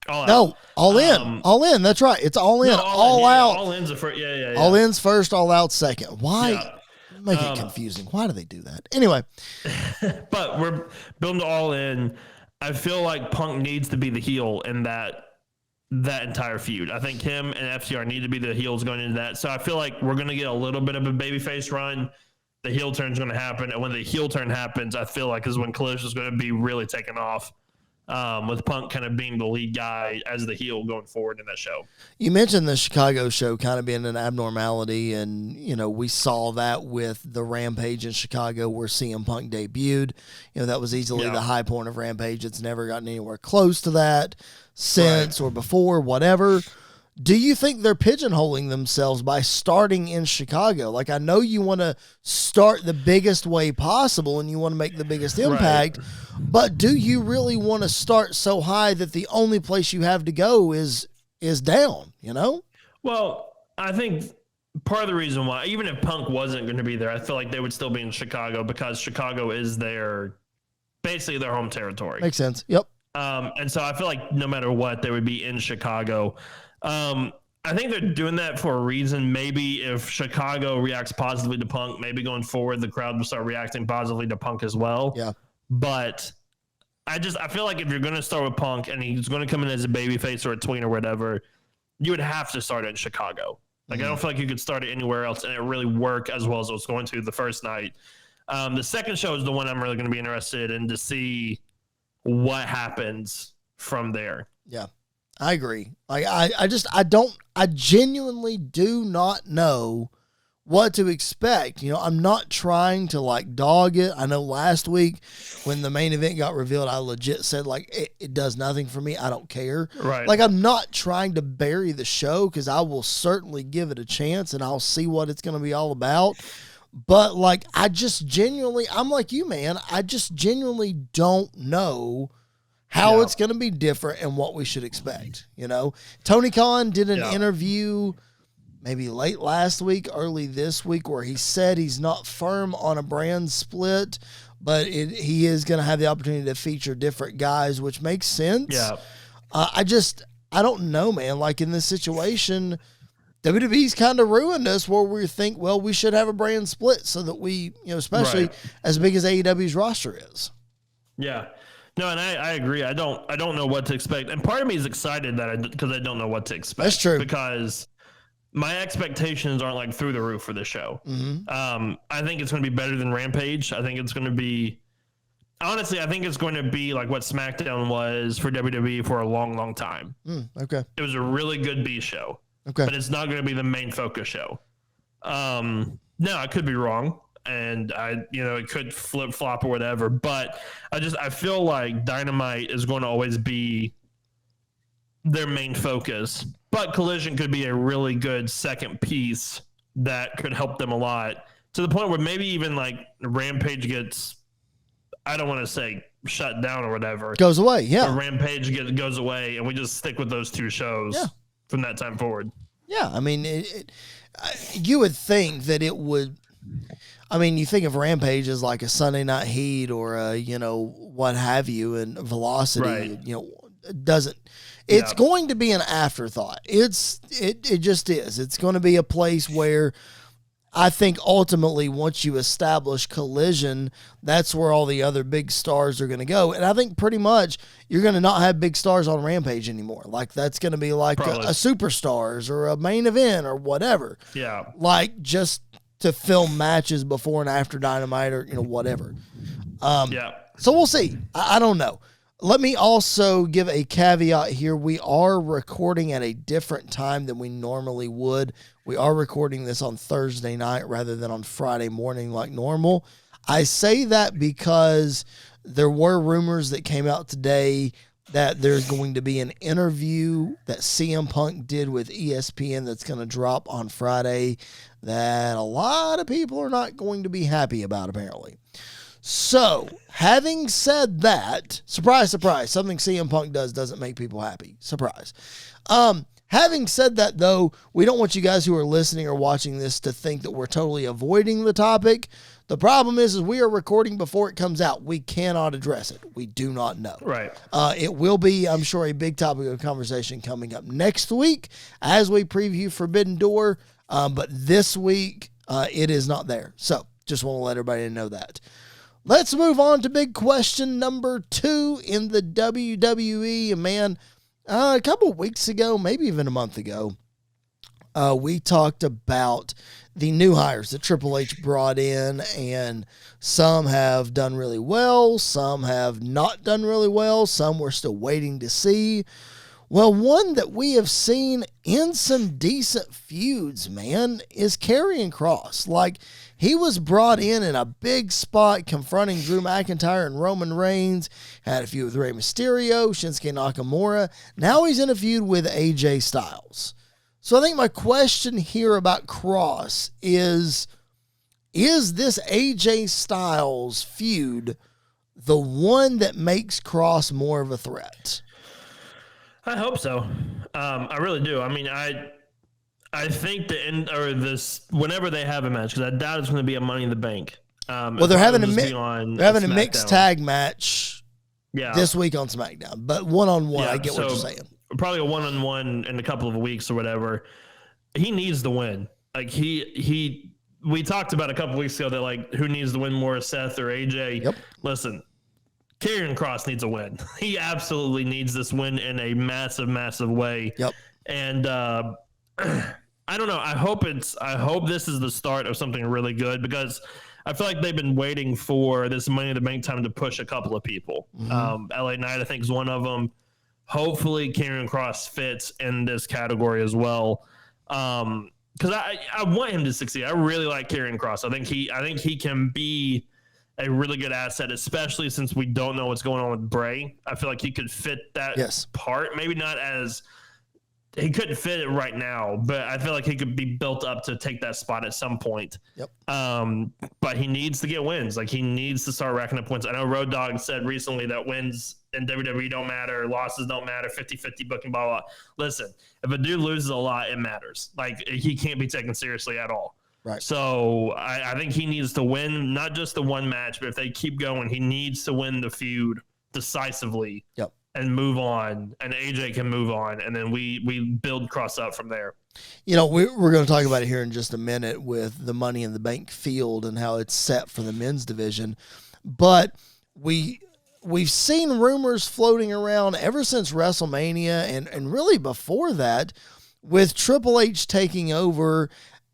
All Out. No, All In. All In. That's right. It's All In. No, all Out. All In's the first. Yeah. All In's first, All Out second. Why? Yeah. Make it confusing. Why do they do that? Anyway. But we're building to All In. I feel like Punk needs to be the heel in that entire feud. I think him and FTR need to be the heels going into that. So I feel like we're going to get a little bit of a babyface run. The heel turn is going to happen. And when the heel turn happens, I feel like is when Collision is going to be really taken off. With Punk kind of being the lead guy as the heel going forward in that show. You mentioned the Chicago show kind of being an abnormality, and, we saw that with the Rampage in Chicago where CM Punk debuted. That was easily the high point of Rampage. It's never gotten anywhere close to that since or before, whatever. Do you think they're pigeonholing themselves by starting in Chicago? I know you want to start the biggest way possible and you want to make the biggest impact, but do you really want to start so high that the only place you have to go is down, Well, I think part of the reason why, even if Punk wasn't going to be there, I feel like they would still be in Chicago because Chicago is basically their home territory. Makes sense. Yep. And so I feel like no matter what, they would be in Chicago. I think they're doing that for a reason. Maybe if Chicago reacts positively to Punk, maybe going forward, the crowd will start reacting positively to Punk as well. Yeah. But I feel like if you're going to start with Punk and he's going to come in as a babyface or a tween or whatever, you would have to start it in Chicago. I don't feel like you could start it anywhere else and it really work as well as it was going to the first night. The second show is the one I'm really going to be interested in to see what happens from there. Yeah. I agree. I genuinely do not know what to expect. I'm not trying to dog it. I know last week when the main event got revealed, I legit said it does nothing for me. I don't care. Right. I'm not trying to bury the show because I will certainly give it a chance and I'll see what it's going to be all about. But I'm like you, man. I just genuinely don't know how it's going to be different and what we should expect. Tony Khan did an interview maybe late last week, early this week, where he said he's not firm on a brand split, but he is going to have the opportunity to feature different guys, which makes sense. Yeah. I don't know, man. Like in this situation, WWE's kind of ruined us where we think, well, we should have a brand split so that we, especially as big as AEW's roster is. Yeah. No, and I agree. I don't know what to expect. And part of me is excited because I don't know what to expect. That's true. Because my expectations aren't like through the roof for this show. Mm-hmm. I think it's going to be better than Rampage. I think it's going to be, honestly, I think it's going to be like what SmackDown was for WWE for a long, long time. Okay. It was a really good B show. Okay. But it's not going to be the main focus show. No, I could be wrong. And it could flip flop or whatever, but I feel like Dynamite is going to always be their main focus, but Collision could be a really good second piece that could help them a lot, to the point where maybe even like Rampage gets, I don't want to say shut down or whatever, Goes away. Yeah. or Rampage goes away and we just stick with those two shows from that time forward. Yeah. I mean, you would think that it would. I mean, you think of Rampage as like a Sunday Night Heat or what have you, and Velocity. Right. It doesn't. It's going to be an afterthought. It just is. It's going to be a place where I think ultimately once you establish Collision, that's where all the other big stars are going to go. And I think pretty much you're going to not have big stars on Rampage anymore. Like that's going to be like a Superstars or a Main Event or whatever. Yeah. Like just to film matches before and after Dynamite or whatever. So we'll see. I don't know. Let me also give a caveat here. We are recording at a different time than we normally would. We are recording this on Thursday night rather than on Friday morning like normal. I say that because there were rumors that came out today that there's going to be an interview that CM Punk did with ESPN that's going to drop on Friday that a lot of people are not going to be happy about, apparently. So, having said that, surprise, surprise, something CM Punk does doesn't make people happy. Surprise. Having said that, though, we don't want you guys who are listening or watching this to think that we're totally avoiding the topic. The problem is we are recording before it comes out. We cannot address it. We do not know. Right. It will be, I'm sure, a big topic of conversation coming up next week as we preview Forbidden Door. But this week, it is not there. So, just want to let everybody know that. Let's move on to big question number 2 in the WWE. Man, a couple of weeks ago, maybe even a month ago, we talked about the new hires that Triple H brought in, and some have done really well, some have not done really well, some we're still waiting to see. Well, one that we have seen in some decent feuds, man, is Karrion Kross. Like, he was brought in a big spot confronting Drew McIntyre and Roman Reigns, had a feud with Rey Mysterio, Shinsuke Nakamura. Now he's in a feud with AJ Styles. So I think my question here about Kross is this AJ Styles feud the one that makes Kross more of a threat? I hope so. I really do. I mean, I think whenever they have a match, because I doubt it's going to be a Money in the Bank. Well, they're having a mixed tag match this week on SmackDown, but one-on-one, I get what you're saying. Probably a one-on-one in a couple of weeks or whatever. He needs the win. Like we talked about a couple of weeks ago that like who needs to win more, Seth or AJ? Yep. Listen, Karrion Kross needs a win. He absolutely needs this win in a massive, massive way. Yep. And I don't know. I hope this is the start of something really good, because I feel like they've been waiting for this Money in the Bank time to push a couple of people. Mm-hmm. LA Knight, I think, is one of them. Hopefully, Karrion Kross fits in this category as well. Because I want him to succeed. I really like Karrion Kross. I think he can be a really good asset, especially since we don't know what's going on with Bray. I feel like he could fit that part. Maybe not as he couldn't fit it right now, but I feel like he could be built up to take that spot at some point. Yep. But he needs to get wins. Like, he needs to start racking up wins. I know Road Dogg said recently that wins in WWE don't matter, losses don't matter, 50-50 booking, blah, blah. Listen, if a dude loses a lot, it matters. Like, he can't be taken seriously at all. Right. So I think he needs to win, not just the one match, but if they keep going, he needs to win the feud decisively. Yep. And move on, and AJ can move on, and then we build Cross up from there. You know, we're going to talk about it here in just a minute with the Money in the Bank field and how it's set for the men's division. But we've seen rumors floating around ever since WrestleMania and really before that, with Triple H taking over,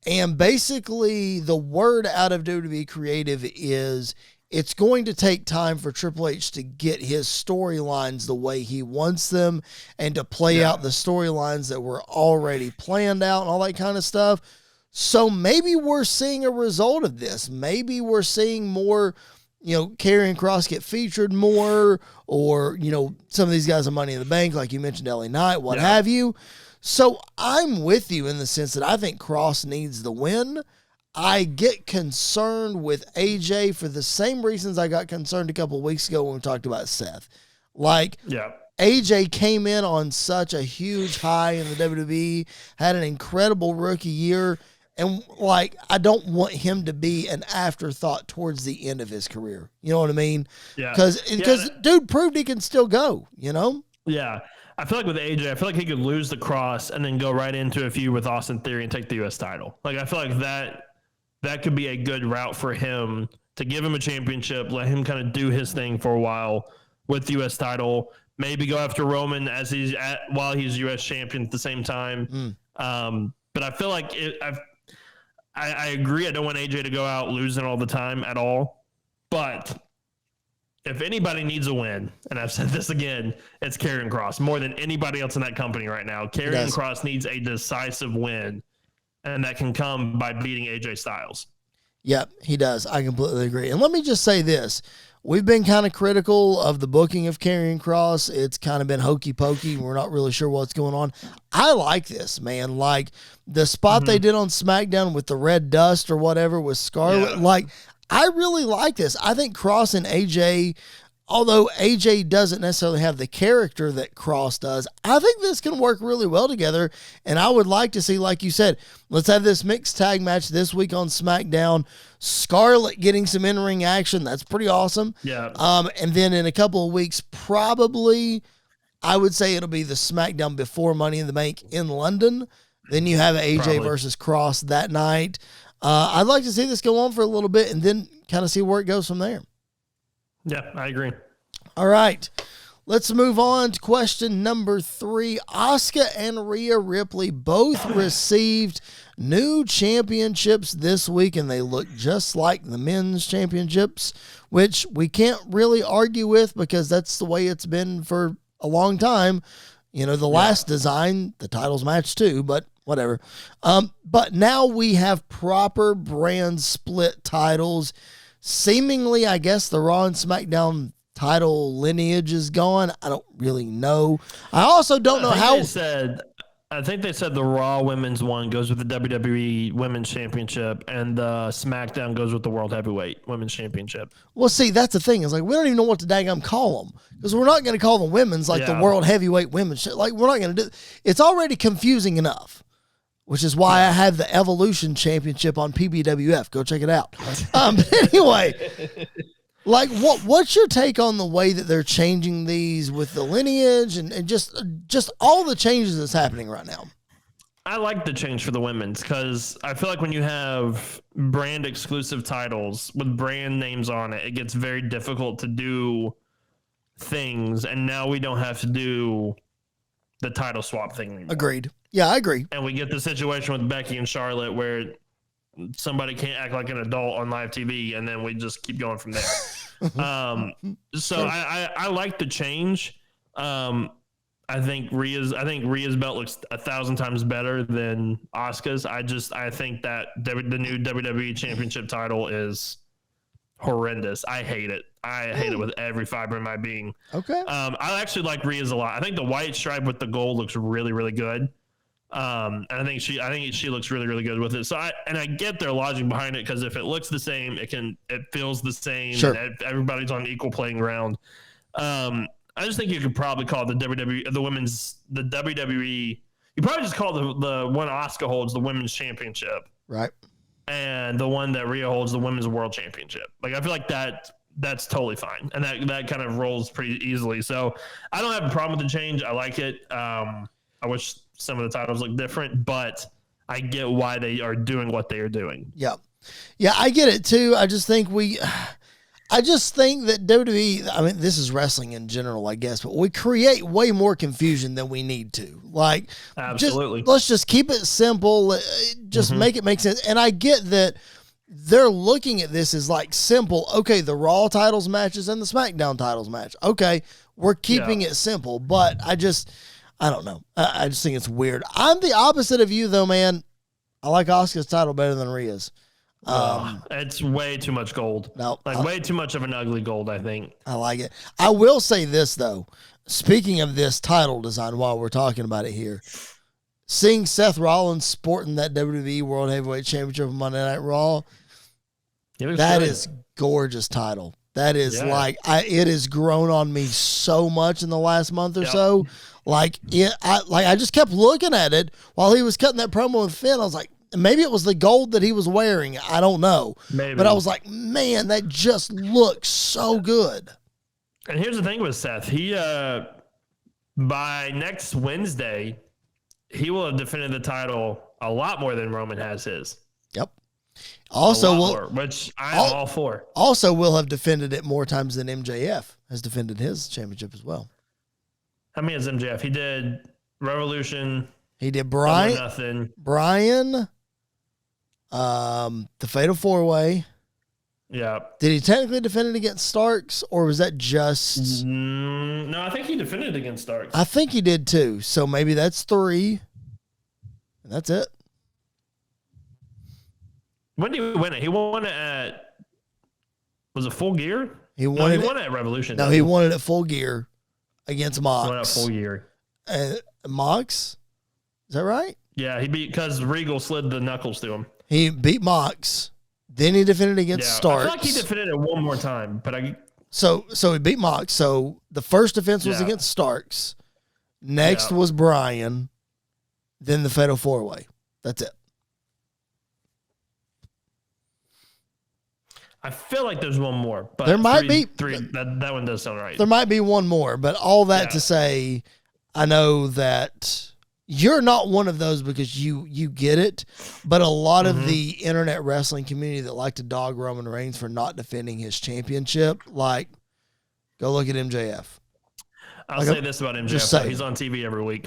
and basically the word out of WWE Creative is it's going to take time for Triple H to get his storylines the way he wants them and to play out the storylines that were already planned out and all that kind of stuff. So maybe we're seeing a result of this. Maybe we're seeing more, Karrion Kross get featured more, or, some of these guys are Money in the Bank, like you mentioned, LA Knight, what have you. So I'm with you in the sense that I think Kross needs the win. I get concerned with AJ for the same reasons I got concerned a couple of weeks ago when we talked about Seth. AJ came in on such a huge high in the WWE, had an incredible rookie year, and I don't want him to be an afterthought towards the end of his career. You know what I mean? Yeah. Because dude proved he can still go, Yeah. I feel like with AJ, I feel like he could lose the Cross and then go right into a feud with Austin Theory and take the U.S. title. Like, I feel like that could be a good route for him to give him a championship, let him kind of do his thing for a while with the U.S. title, maybe go after Roman while he's U.S. champion at the same time. But I feel like I agree. I don't want AJ to go out losing all the time at all. But if anybody needs a win, and I've said this again, it's Karrion Kross more than anybody else in that company right now. Karrion Kross needs a decisive win. And that can come by beating AJ Styles. Yep, he does. I completely agree. And let me just say this. We've been kind of critical of the booking of Karrion Kross. It's kind of been hokey pokey. We're not really sure what's going on. I like this, man. Like the spot they did on SmackDown with the red dust or whatever with Scarlett. Yeah. I really like this. I think Kross and AJ, although AJ doesn't necessarily have the character that Kross does, I think this can work really well together. And I would like to see, like you said, let's have this mixed tag match this week on SmackDown. Scarlett getting some in-ring action. That's pretty awesome. Yeah. And then in a couple of weeks, probably, I would say it'll be the SmackDown before Money in the Bank in London. Then you have AJ versus Kross that night. I'd like to see this go on for a little bit and then kind of see where it goes from there. Yeah, I agree. All right. Let's move on to question number 3. Asuka and Rhea Ripley both received new championships this week, and they look just like the men's championships, which we can't really argue with because that's the way it's been for a long time. The last design, the titles match too, but whatever. But now we have proper brand split titles. Seemingly, I guess the Raw and SmackDown title lineage is gone. I don't really know. I also don't know how. I think they said the Raw Women's one goes with the WWE Women's Championship, and the SmackDown goes with the World Heavyweight Women's Championship. Well, see, that's the thing. It's we don't even know what to daggum call them because we're not going to call them women's the World Heavyweight Women's. We're not going to do. It's already confusing enough. Which is why I have the Evolution Championship on PBWF. Go check it out. But anyway, what's your take on the way that they're changing these with the lineage and just all the changes that's happening right now? I like the change for the women's because I feel like when you have brand exclusive titles with brand names on it, it gets very difficult to do things. And now we don't have to do the title swap thing anymore. Agreed. Yeah, I agree. And we get the situation with Becky and Charlotte where somebody can't act like an adult on live TV, and then we just keep going from there. I like the change. I think Rhea's belt looks 1,000 times better than Asuka's. I think that the new WWE Championship title is horrendous. I hate it. I hate it with every fiber in my being. Okay. I actually like Rhea's a lot. I think the white stripe with the gold looks really, really good. And I think she looks really, really good with it. So I get their logic behind it, because if it looks the same, it feels the same. Sure. And everybody's on equal playing ground. I just think you could probably call the WWE, the WWE. You probably just call the one Asuka holds the women's championship, Right. and the one that Rhea holds the women's world championship. Like, I feel like that's totally fine, and that kind of rolls pretty easily. So I don't have a problem with the change. I like it. I wish some of the titles look different, but I get why they are doing what they are doing. Yeah. Yeah, I get it too. I just think that WWE, I mean, this is wrestling in general, I guess, but we create way more confusion than we need to. Like, Absolutely. let's just keep it simple. Just make it make sense. And I get that they're looking at this as like simple. Okay, the Raw titles matches and the SmackDown titles match. Okay, we're keeping it simple, but I don't know. I just think it's weird. I'm the opposite of you, though, man. I like Asuka's title better than Rhea's. It's way too much gold. No, way too much of an ugly gold, I think. I like it. I will say this, though. Speaking of this title design, while we're talking about it here, seeing Seth Rollins sporting that WWE World Heavyweight Championship on Monday Night Raw, that is gorgeous title. That is it has grown on me so much in the last month or so. I just kept looking at it while he was cutting that promo with Finn. I was like, maybe it was the gold that he was wearing. I don't know. Maybe. But I was like, man, that just looks so good. And here's the thing with Seth. He, by next Wednesday, he will have defended the title a lot more than Roman has his. Yep. Also, which I'm all for. Also, will have defended it more times than MJF has defended his championship as well. How many has MJF? He did Revolution. He did Brian. Brian. The Fatal 4-Way. Yeah. Did he technically defend it against Starks, or was that just? No, I think he defended against Starks. I think he did too. So maybe that's 3. And that's it. When did he win it? He won it at. Was it Full Gear? He won it at Revolution. No, he won it at Full Gear against Mox. He won it at Full Gear. Mox? Is that right? Yeah, he beat, because Regal slid the knuckles to him. He beat Mox. Then he defended against Starks. I feel like he defended it one more time, but So he beat Mox. So the first defense was against Starks. Next was Brian. Then the Fatal 4-Way. That's it. I feel like there's one more, but there might be three. That one does sound right. There might be one more, but all that to say, I know that you're not one of those because you get it, but a lot of the internet wrestling community that like to dog Roman Reigns for not defending his championship, like, go look at MJF. I'll say this about MJF: he's on TV every week.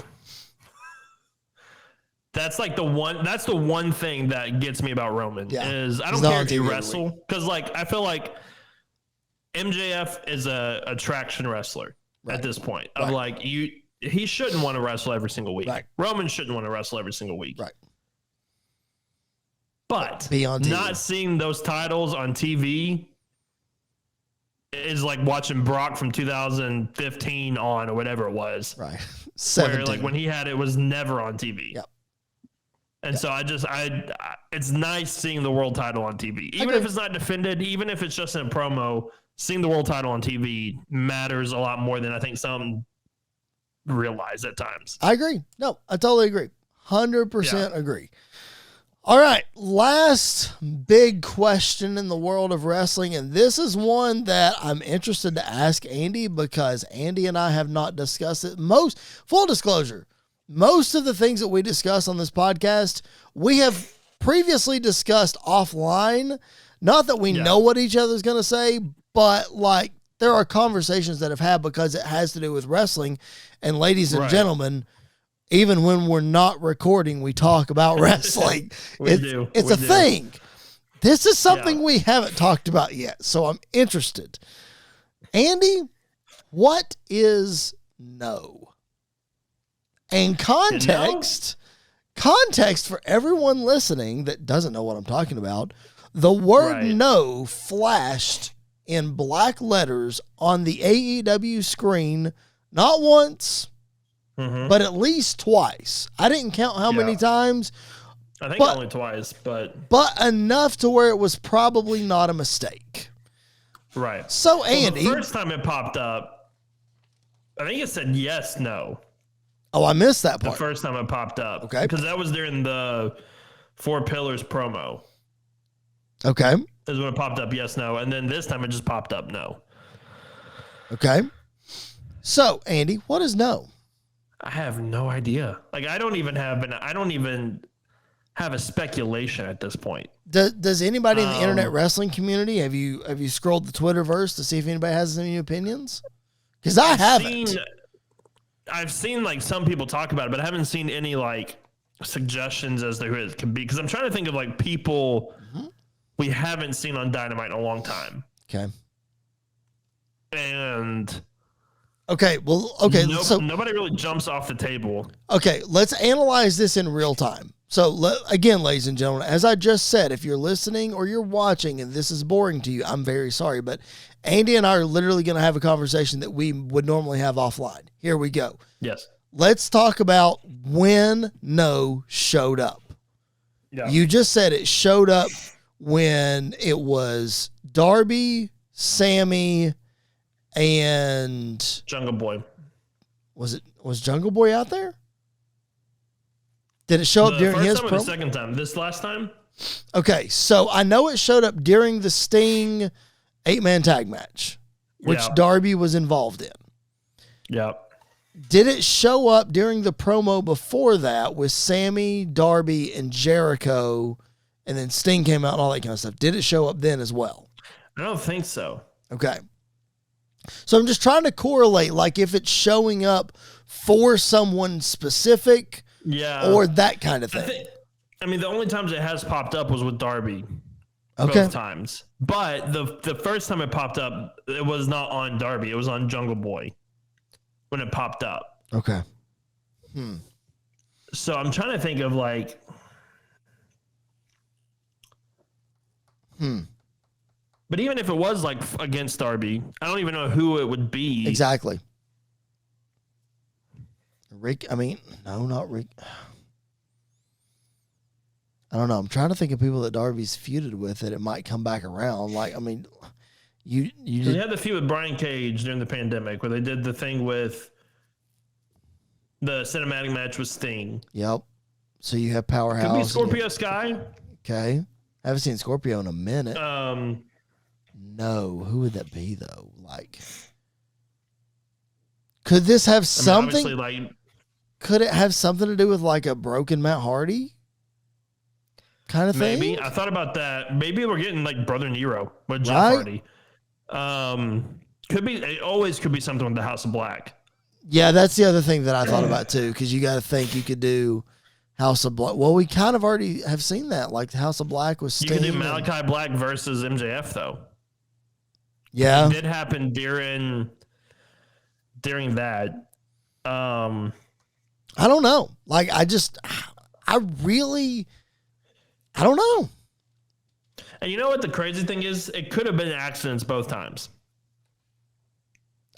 That's like the one thing that gets me about Roman is I don't care if you wrestle, because like I feel like MJF is a attraction wrestler at this point. Of like he shouldn't want to wrestle every single week. Right. Roman shouldn't want to wrestle every single week. Right. But be on TV. Not seeing those titles on TV is like watching Brock from 2015 on or whatever it was. Right. 17. Where like when he had it was never on TV. Yep. And so it's nice seeing the world title on TV. Even if it's not defended, even if it's just in a promo, seeing the world title on TV matters a lot more than I think some realize at times. I agree. No, I totally agree. 100% agree. All right. Last big question in the world of wrestling. And this is one that I'm interested to ask Andy, because Andy and I have not discussed it. Full disclosure, most of the things that we discuss on this podcast, we have previously discussed offline. Not that we know what each other's going to say, but like there are conversations that have had because it has to do with wrestling. And ladies and gentlemen, even when we're not recording, we talk about wrestling. It's a thing. This is something we haven't talked about yet, so I'm interested. Andy, what is no? And context for everyone listening that doesn't know what I'm talking about, the word no flashed in black letters on the AEW screen, not once, but at least twice. I didn't count how many times. I think only twice, but enough to where it was probably not a mistake. Right. So, Andy, the first time it popped up, I think it said yes, no. Oh, I missed that part. The first time it popped up. Okay. Because that was during the Four Pillars promo. Okay. Is when it popped up yes, no. And then this time it just popped up no. Okay. So, Andy, what is no? I have no idea. Like, I don't even have a speculation at this point. Does anybody in the internet wrestling community, have you scrolled the Twitterverse to see if anybody has any opinions? Because I haven't. I've seen like some people talk about it, but I haven't seen any like suggestions as to who it could be. Because I'm trying to think of like people we haven't seen on Dynamite in a long time. Okay. And so nobody really jumps off the table. Okay, let's analyze this in real time. So again, ladies and gentlemen, as I just said, if you're listening or you're watching and this is boring to you, I'm very sorry, but Andy and I are literally going to have a conversation that we would normally have offline. Here we go. Yes. Let's talk about when no showed up. Yeah. You just said it showed up when it was Darby, Sammy, and Jungle Boy. Was Jungle Boy out there? Did it show up during his promo? The second time? This last time? Okay, so I know it showed up during the Sting 8-man tag match, which Darby was involved in. Yep. Did it show up during the promo before that with Sammy, Darby, and Jericho, and then Sting came out and all that kind of stuff? Did it show up then as well? I don't think so. Okay. So I'm just trying to correlate, like if it's showing up for someone specific, or that kind of thing. I mean, the only times it has popped up was with Darby. Both times. But the first time it popped up, it was not on Darby. It was on Jungle Boy when it popped up. Okay. So I'm trying to think of like... But even if it was like against Darby, I don't even know who it would be. Exactly. Not Rick. I don't know. I'm trying to think of people that Darby's feuded with that it might come back around. Like, I mean, you They had the feud with Brian Cage during the pandemic where they did the thing with the cinematic match with Sting. Yep. So you have Powerhouse. Could be Scorpio Sky. Okay. I haven't seen Scorpio in a minute. No. Who would that be, though? Like, could this have something? Could it have something to do with like a broken Matt Hardy kind of thing? Maybe. I thought about that. Maybe we're getting like Brother Nero with Jeff Hardy. Could be. It always could be something with the House of Black. Yeah, that's the other thing that I thought about too, because you got to think you could do House of Black. Well, we kind of already have seen that, like the House of Black was. You could do Malachi Black versus MJF though. Yeah, it did happen during that. I don't know. Like, I don't know. And you know what the crazy thing is? It could have been accidents both times.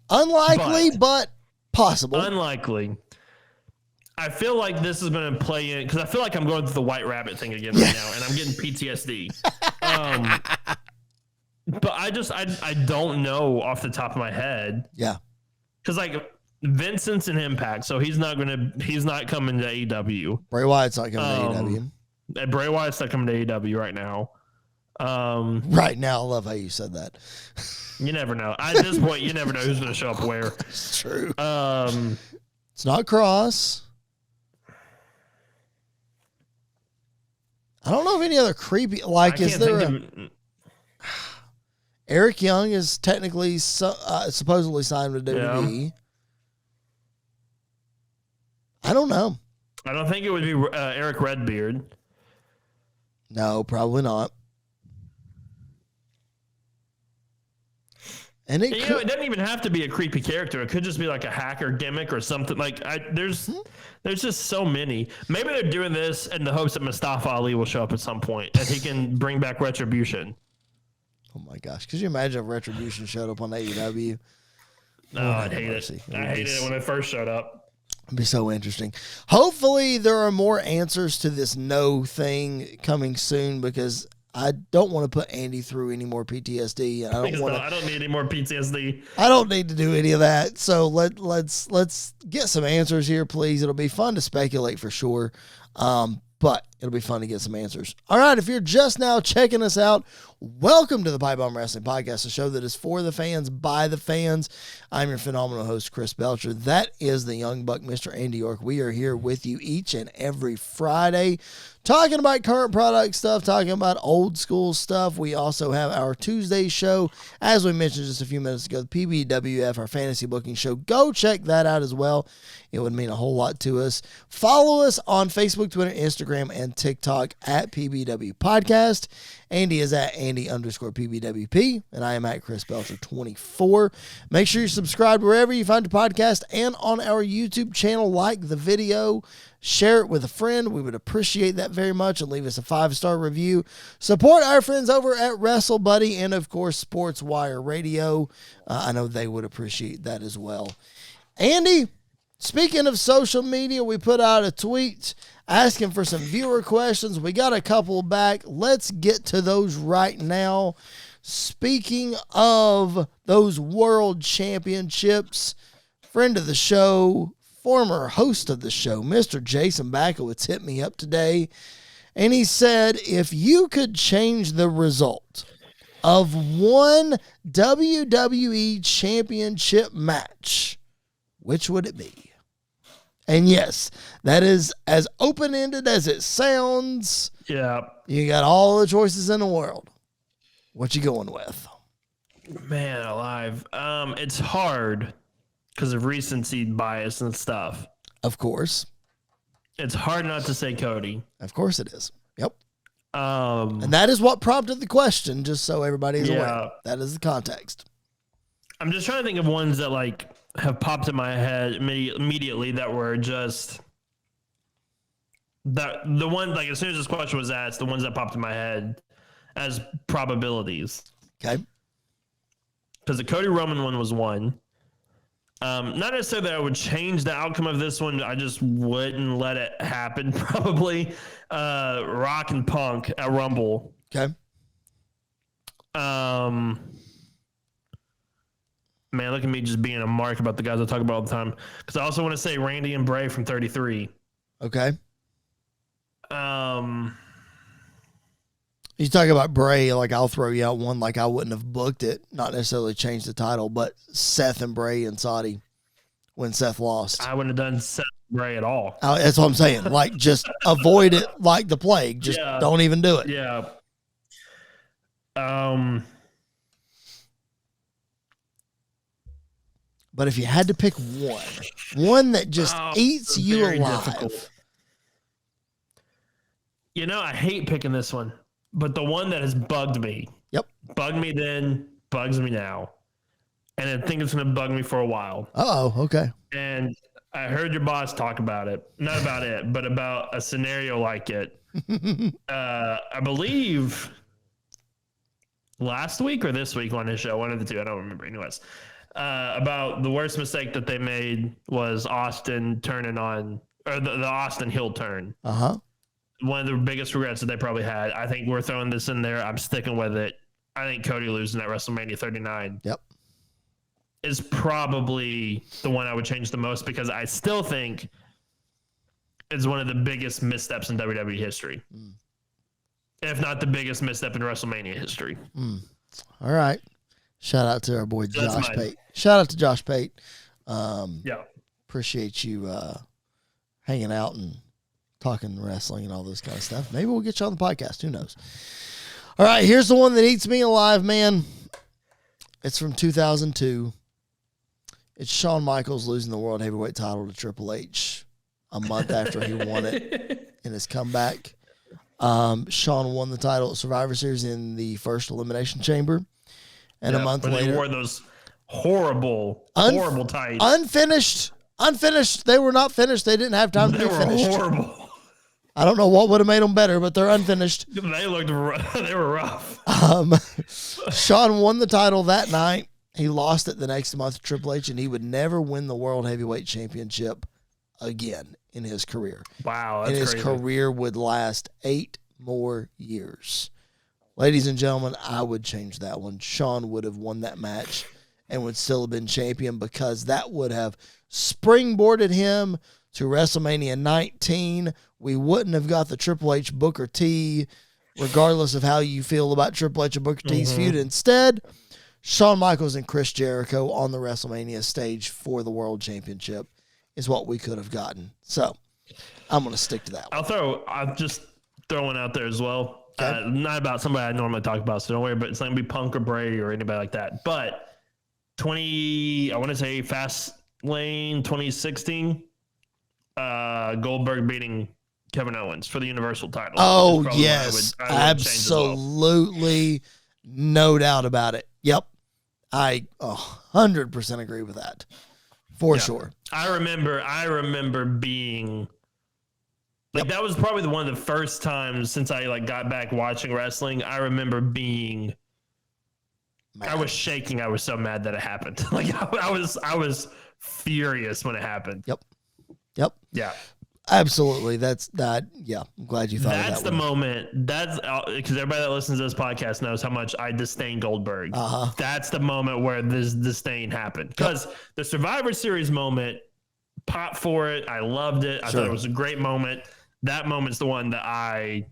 Unlikely, but possible. Unlikely. I feel like this is going to play in because I feel like I'm going through the White Rabbit thing again right now, and I'm getting PTSD. But I don't know off the top of my head. Yeah. Because like Vincent's in Impact, so he's not coming to AEW. Bray Wyatt's not coming to AEW. Bray Wyatt's not coming to AEW right now. Right now, I love how you said that. You never know. At this point, you never know who's going to show up where. It's true. It's not Cross. I don't know of any other creepy. Like, is there Eric Young is technically supposedly signed with WWE. Yeah. I don't know. I don't think it would be Eric Redbeard. No, probably not. And it doesn't even have to be a creepy character. It could just be like a hacker gimmick or something. Like there's just so many. Maybe they're doing this in the hopes that Mustafa Ali will show up at some point and he can bring back Retribution. Oh my gosh! Could you imagine if Retribution showed up on AEW? No, I'd hate it. I hated it when it first showed up. It'd be so interesting. Hopefully there are more answers to this no thing coming soon, because I don't want to put Andy through any more PTSD. And I don't need any more PTSD. I don't need to do any of that. So let's get some answers here, please. It'll be fun to speculate for sure. But it'll be fun to get some answers. All right, if you're just now checking us out, welcome to the Pipe Bomb Wrestling Podcast, a show that is for the fans, by the fans. I'm your phenomenal host, Chris Belcher. That is the young buck, Mr. Andy York. We are here with you each and every Friday, talking about current product stuff, talking about old school stuff. We also have our Tuesday show, as we mentioned just a few minutes ago, the PBWF, our fantasy booking show. Go check that out as well. It would mean a whole lot to us. Follow us on Facebook, Twitter, Instagram, and TikTok at PBW Podcast. Andy is at Andy_PBWP, and I am at Chris Belcher 24. Make sure you subscribe wherever you find your podcast and on our YouTube channel. Like the video, share it with a friend. We would appreciate that very much, and leave us a 5-star review. Support our friends over at Wrestle Buddy and, of course, Sports Wire Radio. I know they would appreciate that as well. Andy, speaking of social media, we put out a tweet asking for some viewer questions. We got a couple back. Let's get to those right now. Speaking of those world championships, friend of the show, former host of the show, Mr. Jason Backowitz hit me up today, and he said, if you could change the result of one WWE championship match, which would it be? And yes, that is as open-ended as it sounds. Yeah. You got all the choices in the world. What you going with? Man alive. It's hard because of recency bias and stuff. Of course. It's hard not to say Cody. Of course it is. Yep. And that is what prompted the question, just so everybody is aware. That is the context. I'm just trying to think of ones that like have popped in my head immediately that were just that the one, like as soon as this question was asked, the ones that popped in my head as probabilities. Okay. Because the Cody Roman one was one. Not necessarily that I would change the outcome of this one. I just wouldn't let it happen. Probably Rock and Punk at Rumble. Okay. Man, look at me just being a mark about the guys I talk about all the time. Because I also want to say Randy and Bray from 33. Okay. You talk about Bray, like I'll throw you out one, like I wouldn't have booked it, not necessarily changed the title, but Seth and Bray and Saudi when Seth lost. I wouldn't have done Seth and Bray at all. That's what I'm saying. Like, just avoid it like the plague. Just don't even do it. Yeah. But if you had to pick one that just eats you alive. Difficult. You know, I hate picking this one, but the one that has bugged me. Yep. Bugged me then, bugs me now. And I think it's going to bug me for a while. Okay. And I heard your boss talk about it. Not about it, but about a scenario like it. I believe last week or this week on his show, one of the two, I don't remember. Anyways. About the worst mistake that they made was Austin turning on, or the Austin heel turn. Uh-huh. One of the biggest regrets that they probably had. I think we're throwing this in there. I'm sticking with it. I think Cody losing at WrestleMania 39. Yep. Is probably the one I would change the most, because I still think it's one of the biggest missteps in WWE history. If not the biggest misstep in WrestleMania history. All right. Shout out to our boy Josh Pate. Shout out to Josh Pate. Appreciate you hanging out and talking wrestling and all this kind of stuff. Maybe we'll get you on the podcast. Who knows? All right, here's the one that eats me alive, man. It's from 2002. It's Shawn Michaels losing the World Heavyweight title to Triple H a month after he won it in his comeback. Shawn won the title at Survivor Series in the first Elimination Chamber. And a month later, they wore those horrible tights. Unfinished. They were not finished. They didn't have time to be finished. Horrible. I don't know what would have made them better, but they're unfinished. They were rough. Shawn won the title that night. He lost it the next month to Triple H, and he would never win the World Heavyweight Championship again in his career. Wow, that's and his crazy. career would last 8 more years. Ladies and gentlemen, I would change that one. Shawn would have won that match and would still have been champion because that would have springboarded him to WrestleMania 19. We wouldn't have got the Triple H Booker T, regardless of how you feel about Triple H and Booker T's feud. Instead, Shawn Michaels and Chris Jericho on the WrestleMania stage for the World Championship is what we could have gotten. So I'm going to stick to that one. I'll just throw one out there as well. Okay. Not about somebody I normally talk about, so don't worry, but it's not going to be Punk or Brady or anybody like that. But I want to say Fastlane 2016, Goldberg beating Kevin Owens for the Universal title. Oh, yes. I would change as well. Absolutely. No doubt about it. Yep. I 100% agree with that. For sure. I remember being like, that was probably one of the first times since I got back watching wrestling. I remember being mad. I was shaking. I was so mad that it happened. I was furious when it happened. Yep. Yeah. Absolutely. That's that. Yeah. I'm glad you thought of that. That's the moment. That's because everybody that listens to this podcast knows how much I disdain Goldberg. That's the moment where this disdain happened, because the Survivor Series moment, pop for it. I loved it. I thought it was a great moment. That moment's the one that I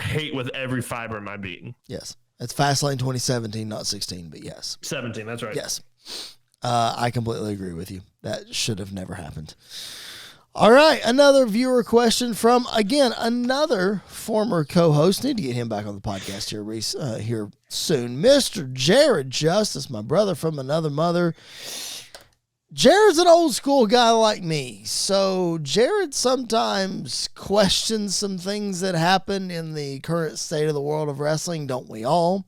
hate with every fiber of my being. Yes. It's Fastlane 2017, not 16, but yes. 17. That's right. Yes. I completely agree with you. That should have never happened. All right, another viewer question from, again, another former co-host. Need to get him back on the podcast here soon. Mr. Jared Justice, my brother from another mother. Jared's an old school guy like me, so Jared sometimes questions some things that happen in the current state of the world of wrestling, don't we all?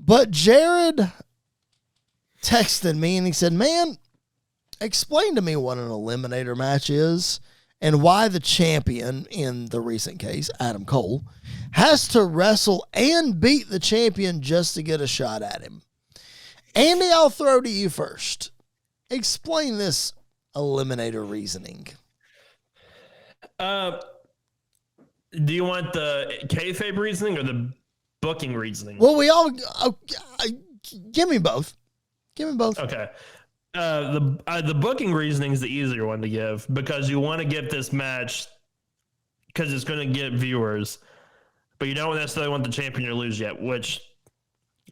But Jared texted me and he said, man, explain to me what an eliminator match is and why the champion, in the recent case, Adam Cole, has to wrestle and beat the champion just to get a shot at him. Andy, I'll throw to you first. Explain this eliminator reasoning. Do you want the kayfabe reasoning or the booking reasoning? Well, give me both. Give me both. Okay. The booking reasoning is the easier one to give, because you want to get this match because it's going to get viewers, but you don't necessarily want the champion to lose yet, which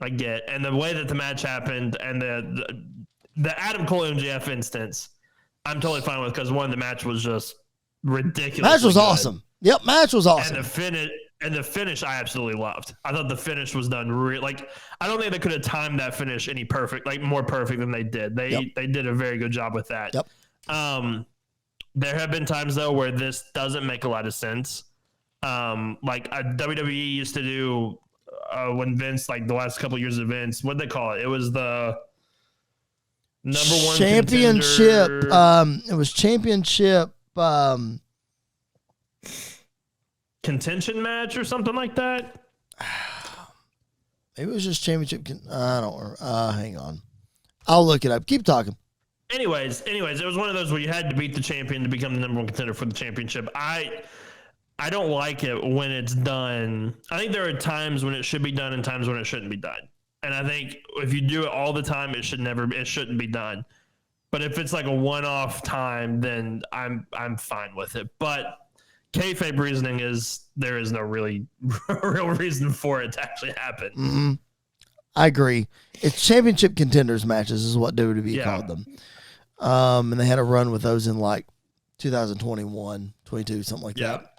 I get. And the way that the match happened and the Adam Cole MJF instance, I'm totally fine with, because one, the match was just ridiculous. Match was awesome. Yep, match was awesome. And the finish I absolutely loved. I thought the finish was done I don't think they could have timed that finish any more perfect than they did. They did a very good job with that. Yep. There have been times though where this doesn't make a lot of sense. WWE used to do when Vince, the last couple of years of Vince, what'd they call it? It was the number one championship. contender. It was championship. Contention match or something like that. Maybe it was just championship. I don't. Hang on. I'll look it up. Keep talking. Anyways, it was one of those where you had to beat the champion to become the number one contender for the championship. I don't like it when it's done. I think there are times when it should be done and times when it shouldn't be done. And I think if you do it all the time, it shouldn't be done. But if it's like a one-off time, then I'm fine with it. But kayfabe reasoning is there is no really real reason for it to actually happen. Mm-hmm. I agree. It's championship contenders matches is what WWE called them. And they had a run with those in 2021, 22, something like that.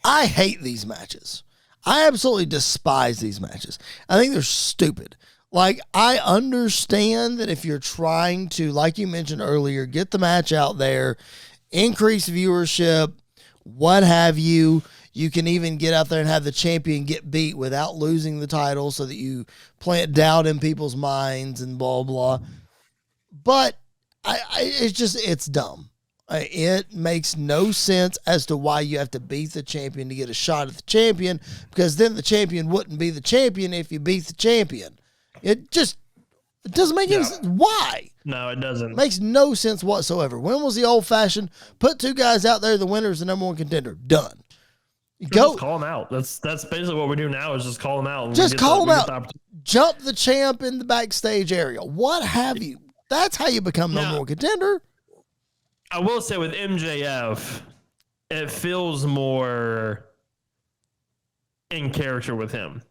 I hate these matches. I absolutely despise these matches. I think they're stupid. I understand that if you're trying to, like you mentioned earlier, get the match out there, increase viewership, what have you. You can even get out there and have the champion get beat without losing the title so that you plant doubt in people's minds and blah, blah. But it's dumb. It makes no sense as to why you have to beat the champion to get a shot at the champion, because then the champion wouldn't be the champion if you beat the champion. It just It doesn't make any sense. Why? No, it doesn't. Makes no sense whatsoever. When was the old-fashioned put two guys out there, the winner is the number one contender? Done. Go just call them out. That's basically what we do now is just call them out. Just call them out. Jump the champ in the backstage area. What have you? That's how you become number one contender. I will say with MJF, it feels more in character with him.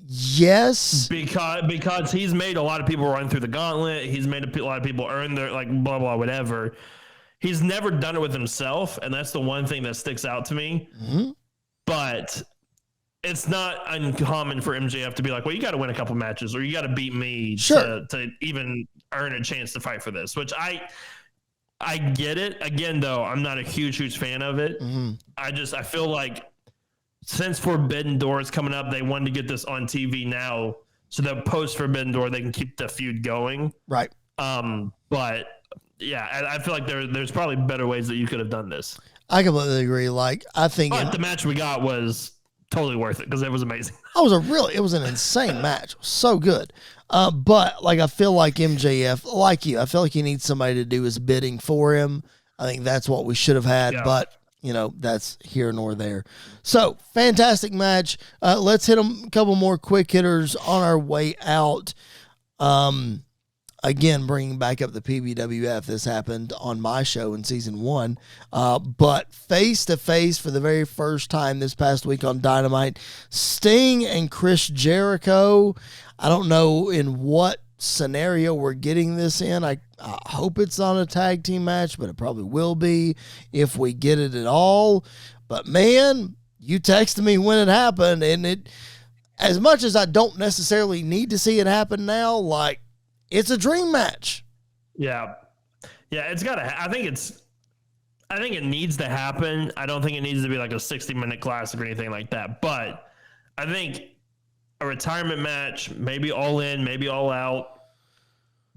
Yes. Because he's made a lot of people run through the gauntlet. He's made a lot of people earn their, like, blah, blah, whatever. He's never done it with himself, and that's the one thing that sticks out to me. Mm-hmm. But it's not uncommon for MJF to be like, well, you got to win a couple matches, or you got to beat me to even earn a chance to fight for this, which I get it. Again, though, I'm not a huge fan of it. Mm-hmm. I feel like since Forbidden Door is coming up, they wanted to get this on TV now so that post Forbidden Door, they can keep the feud going. Right. But yeah, I feel like there's probably better ways that you could have done this. I completely agree. Like, I think the match we got was totally worth it because it was amazing. It was an insane match. So good. But like, I feel like MJF, like you, I feel like he needs somebody to do his bidding for him. I think that's what we should have had, but that's here nor there. So fantastic match. Let's hit a couple more quick hitters on our way out. Again, bringing back up the PBWF. This happened on my show in season 1. But face to face for the very first time this past week on Dynamite, Sting and Chris Jericho. I don't know in what scenario we're getting this in. I hope it's not a tag team match, but it probably will be if we get it at all. But man, you texted me when it happened, and it, as much as I don't necessarily need to see it happen now, like, it's a dream match. Yeah. It's got to. I think it needs to happen. I don't think it needs to be like a 60-minute classic or anything like that. But I think a retirement match, maybe all in, maybe all out.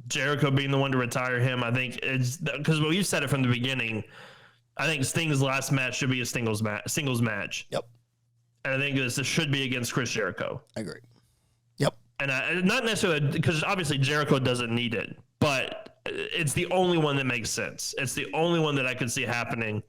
Jericho being the one to retire him, I think it's because we've said it from the beginning. I think Sting's last match should be a singles match. Yep. And I think this should be against Chris Jericho. I agree. Yep. And not necessarily because obviously Jericho doesn't need it, but it's the only one that makes sense. It's the only one that I could see happening.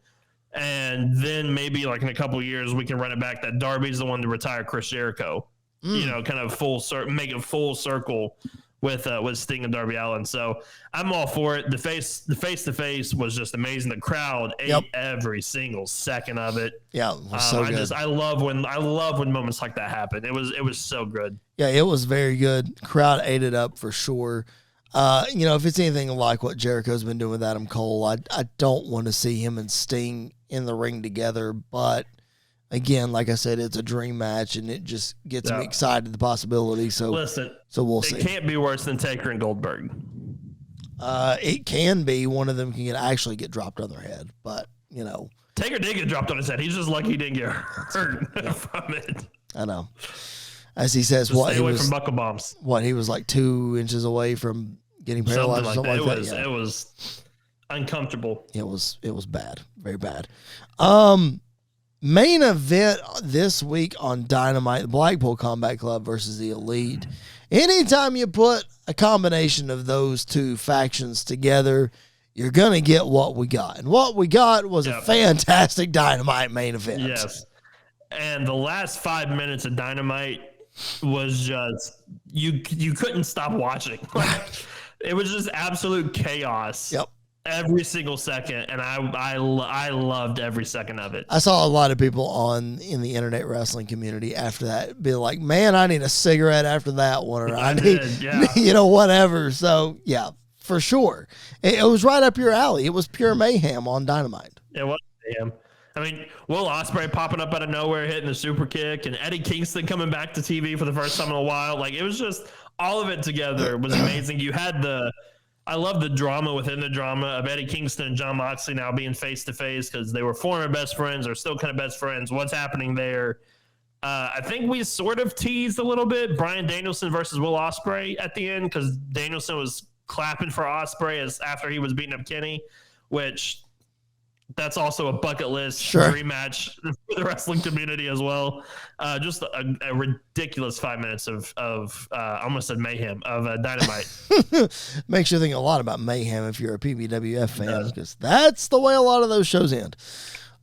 And then maybe like in a couple of years, we can run it back that Darby's the one to retire Chris Jericho. Kind of make it full circle with Sting and Darby Allin. So I'm all for it. The face to face was just amazing. The crowd ate every single second of it. Yeah, it was so good. I love when moments like that happen. It was so good. Yeah, it was very good. Crowd ate it up for sure. If it's anything like what Jericho's been doing with Adam Cole, I don't want to see him and Sting in the ring together, but again, like I said, it's a dream match, and it just gets me excited, the possibility. So listen, we'll see. It can't be worse than Taker and Goldberg. It can be. One of them can actually get dropped on their head, but Taker did get dropped on his head. He's just lucky he didn't get hurt from it. I know. As he says, stay away from buckle bombs. He was like 2 inches away from getting paralyzed. Something like that. It was uncomfortable. It was bad, very bad. Main event this week on Dynamite, the Blackpool Combat Club versus the Elite. Anytime you put a combination of those two factions together, you're going to get what we got. And what we got was a fantastic Dynamite main event. Yes. And the last 5 minutes of Dynamite was just, you couldn't stop watching. It was just absolute chaos. Yep. Every single second, and I loved every second of it. I saw a lot of people in the internet wrestling community after that be like, "Man, I need a cigarette after that one," or I need, whatever. So yeah, for sure, it was right up your alley. It was pure mayhem on Dynamite. It was mayhem. I mean, Will Ospreay popping up out of nowhere, hitting the super kick, and Eddie Kingston coming back to TV for the first time in a while. Like, it was just all of it together was amazing. You had I love the drama within the drama of Eddie Kingston and Jon Moxley now being face-to-face because they were former best friends or still kind of best friends. What's happening there? I think we sort of teased a little bit Bryan Danielson versus Will Ospreay at the end because Danielson was clapping for Ospreay after he was beating up Kenny, which that's also a bucket list dream match for the wrestling community as well. Just a ridiculous 5 minutes of I almost said mayhem of Dynamite. Makes you think a lot about mayhem if you're a PBWF fan, because that's the way a lot of those shows end.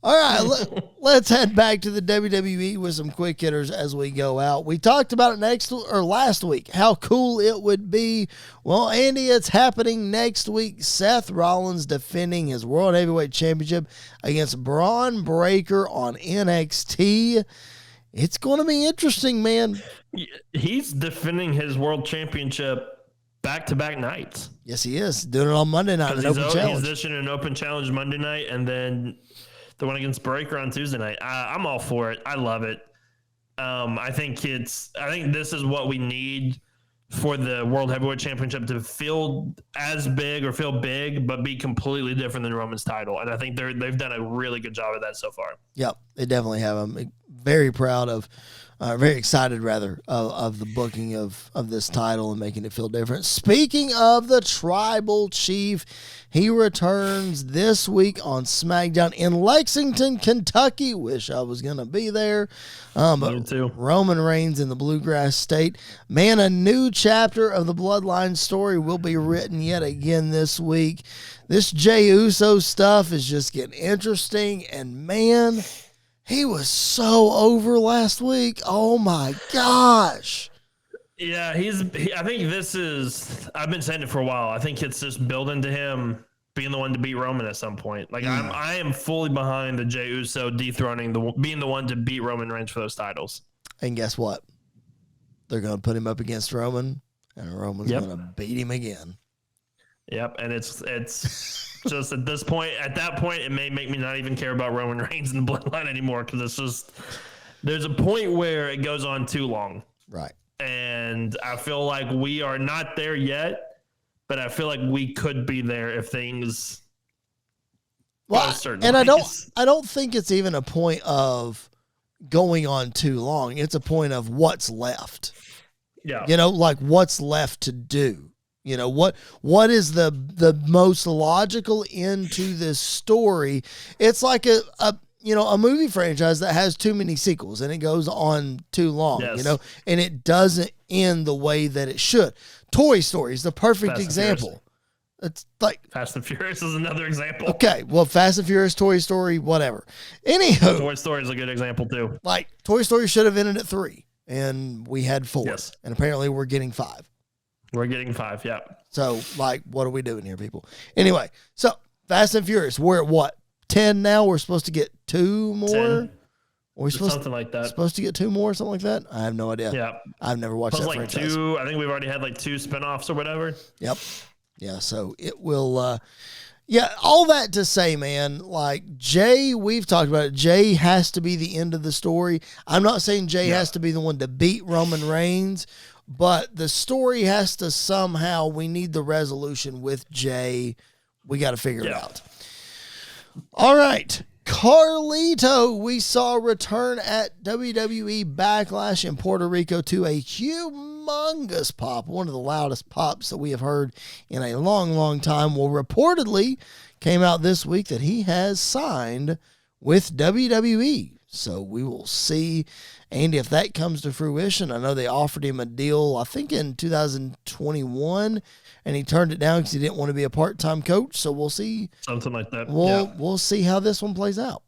All right, let's head back to the WWE with some quick hitters as we go out. We talked about it last week, how cool it would be. Well, Andy, it's happening next week. Seth Rollins defending his World Heavyweight Championship against Braun Breaker on NXT. It's going to be interesting, man. He's defending his World Championship back-to-back nights. Yes, he is. Doing it on Monday night. He's dishing an open challenge Monday night, and then the one against Breaker on Tuesday night. I'm all for it. I love it. I think this is what we need for the World Heavyweight Championship to feel as big or feel big, but be completely different than Roman's title. And I think they've done a really good job of that so far. Yep, they definitely have. I'm very proud of, very excited rather, of the booking of this title and making it feel different. Speaking of the Tribal Chief, he returns this week on SmackDown in Lexington, Kentucky. Wish I was going to be there. But Me too. Roman Reigns in the Bluegrass State. Man, a new chapter of the Bloodline story will be written yet again this week. This Jey Uso stuff is just getting interesting. And man, he was so over last week. Oh my gosh. Yeah, I think I've been saying it for a while. I think it's just building to him being the one to beat Roman at some point. Like I am fully behind the Jey Uso dethroning being the one to beat Roman Reigns for those titles. And guess what? They're going to put him up against Roman, and Roman's going to beat him again. Yep, and it's just at that point, it may make me not even care about Roman Reigns in the Bloodline anymore, because it's just there's a point where it goes on too long. Right. And I feel like we are not there yet, but I feel like we could be there if things go certain and ways. I don't think it's even a point of going on too long. It's a point of what's left. Yeah. You know, like what's left to do. You know, what is the most logical end to this story? It's like a movie franchise that has too many sequels and it goes on too long, and it doesn't end the way that it should. Toy Story is the perfect example. It's like Fast and Furious is another example. Okay, well, Fast and Furious, Toy Story, whatever. Anywho, Toy Story is a good example too. Like Toy Story should have ended at 3, and we had 4, and apparently we're getting 5. We're getting 5, yeah. So, like, what are we doing here, people? Anyway, so Fast and Furious, we're at what? 10 now? We're supposed to get 2 more? 10. Or Something like that. Supposed to get 2 more, something like that? I have no idea. Yeah. I've never watched that franchise. 2, I think we've already had like 2 spinoffs or whatever. Yep. Yeah, so it will, all that to say, man, like Jey, we've talked about it. Jey has to be the end of the story. I'm not saying Jey has to be the one to beat Roman Reigns, but the story has to somehow, we need the resolution with Jey. We got to figure it out. All right. Carlito, we saw return at WWE Backlash in Puerto Rico to a humongous pop, one of the loudest pops that we have heard in a long, long time. Well, reportedly came out this week that he has signed with WWE. So we will see, Andy, if that comes to fruition. I know they offered him a deal, I think in 2021, and he turned it down because he didn't want to be a part-time coach. So we'll see. Something like that. We'll see how this one plays out.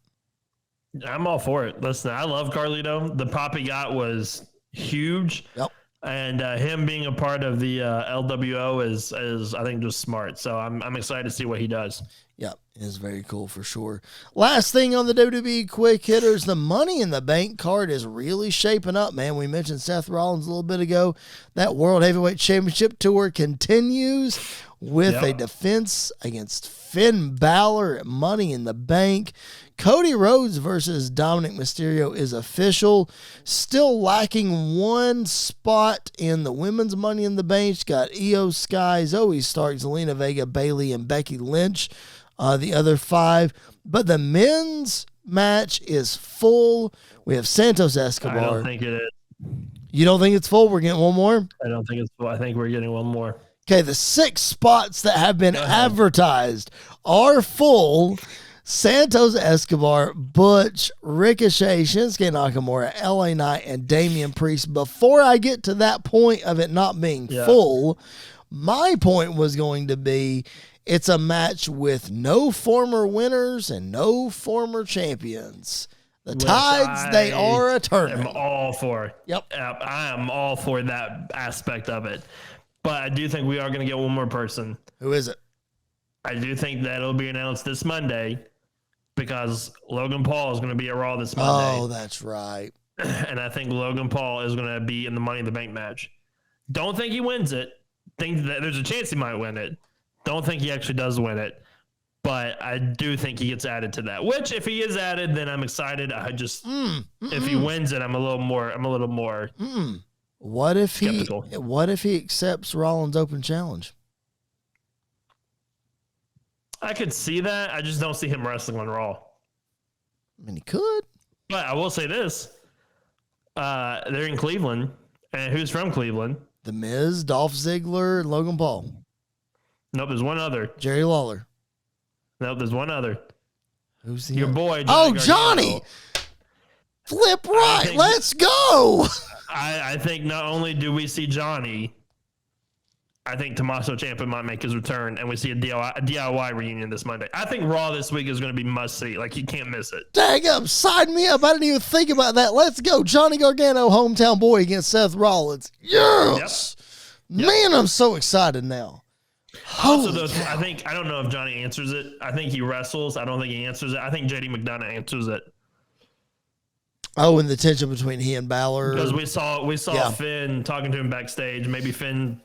I'm all for it. Listen, I love Carlito. The pop he got was huge. Yep. And him being a part of the LWO is I think just smart. So I'm excited to see what he does. Yep, it is very cool for sure. Last thing on the WWE quick hitters, the Money in the Bank card is really shaping up, man. We mentioned Seth Rollins a little bit ago. That World Heavyweight Championship tour continues with a defense against Finn Balor at Money in the Bank. Cody Rhodes versus Dominic Mysterio is official. Still lacking one spot in the women's Money in the Bank. Got Io Sky, Zoe Stark, Zelina Vega, Bayley, and Becky Lynch. The other 5. But the men's match is full. We have Santos Escobar. I don't think it is. You don't think it's full? We're getting one more? I don't think it's full. I think we're getting one more. Okay, the 6 spots that have been advertised are full. Santos Escobar, Butch, Ricochet, Shinsuke Nakamura, LA Knight, and Damian Priest. Before I get to that point of it not being full, my point was going to be it's a match with no former winners and no former champions. The tides, they are a tournament. I'm all for. Yep. I am all for that aspect of it. But I do think we are going to get one more person. Who is it? I do think that it'll be announced this Monday because Logan Paul is going to be at Raw this Monday. Oh, that's right. And I think Logan Paul is going to be in the Money in the Bank match. Don't think he wins it. Think that there's a chance he might win it. Don't think he actually does win it. But I do think he gets added to that. Which, if he is added, then I'm excited. I just if he wins it, I'm a little more. What if skeptical. What if he accepts Rollins' open challenge? I could see that. I just don't see him wrestling on Raw. I mean, he could. But I will say this: they're in Cleveland, and who's from Cleveland? The Miz, Dolph Ziggler, and Logan Paul. Nope, there's one other. Jerry Lawler. Nope, there's one other. Who's the Your other? boy, Johnny. Flip right. Let's go. I think not only do we see Johnny, I think Tommaso Ciampa might make his return, and we see a DIY reunion this Monday. I think Raw this week is going to be must see. Like, you can't miss it. Dang up. Sign me up. I didn't even think about that. Let's go. Johnny Gargano, hometown boy, against Seth Rollins. Yes. Yep. Man, I'm so excited now. Also, though, I don't know if Johnny answers it. I think he wrestles. I don't think he answers it. I think JD McDonough answers it. Oh, and the tension between he and Balor. Because we saw Finn talking to him backstage. Maybe Finn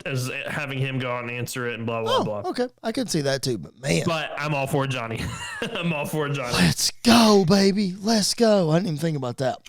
is having him go out and answer it and blah, blah, blah. Okay. I can see that too, but man. But I'm all for Johnny. I'm all for Johnny. Let's go, baby. Let's go. I didn't even think about that.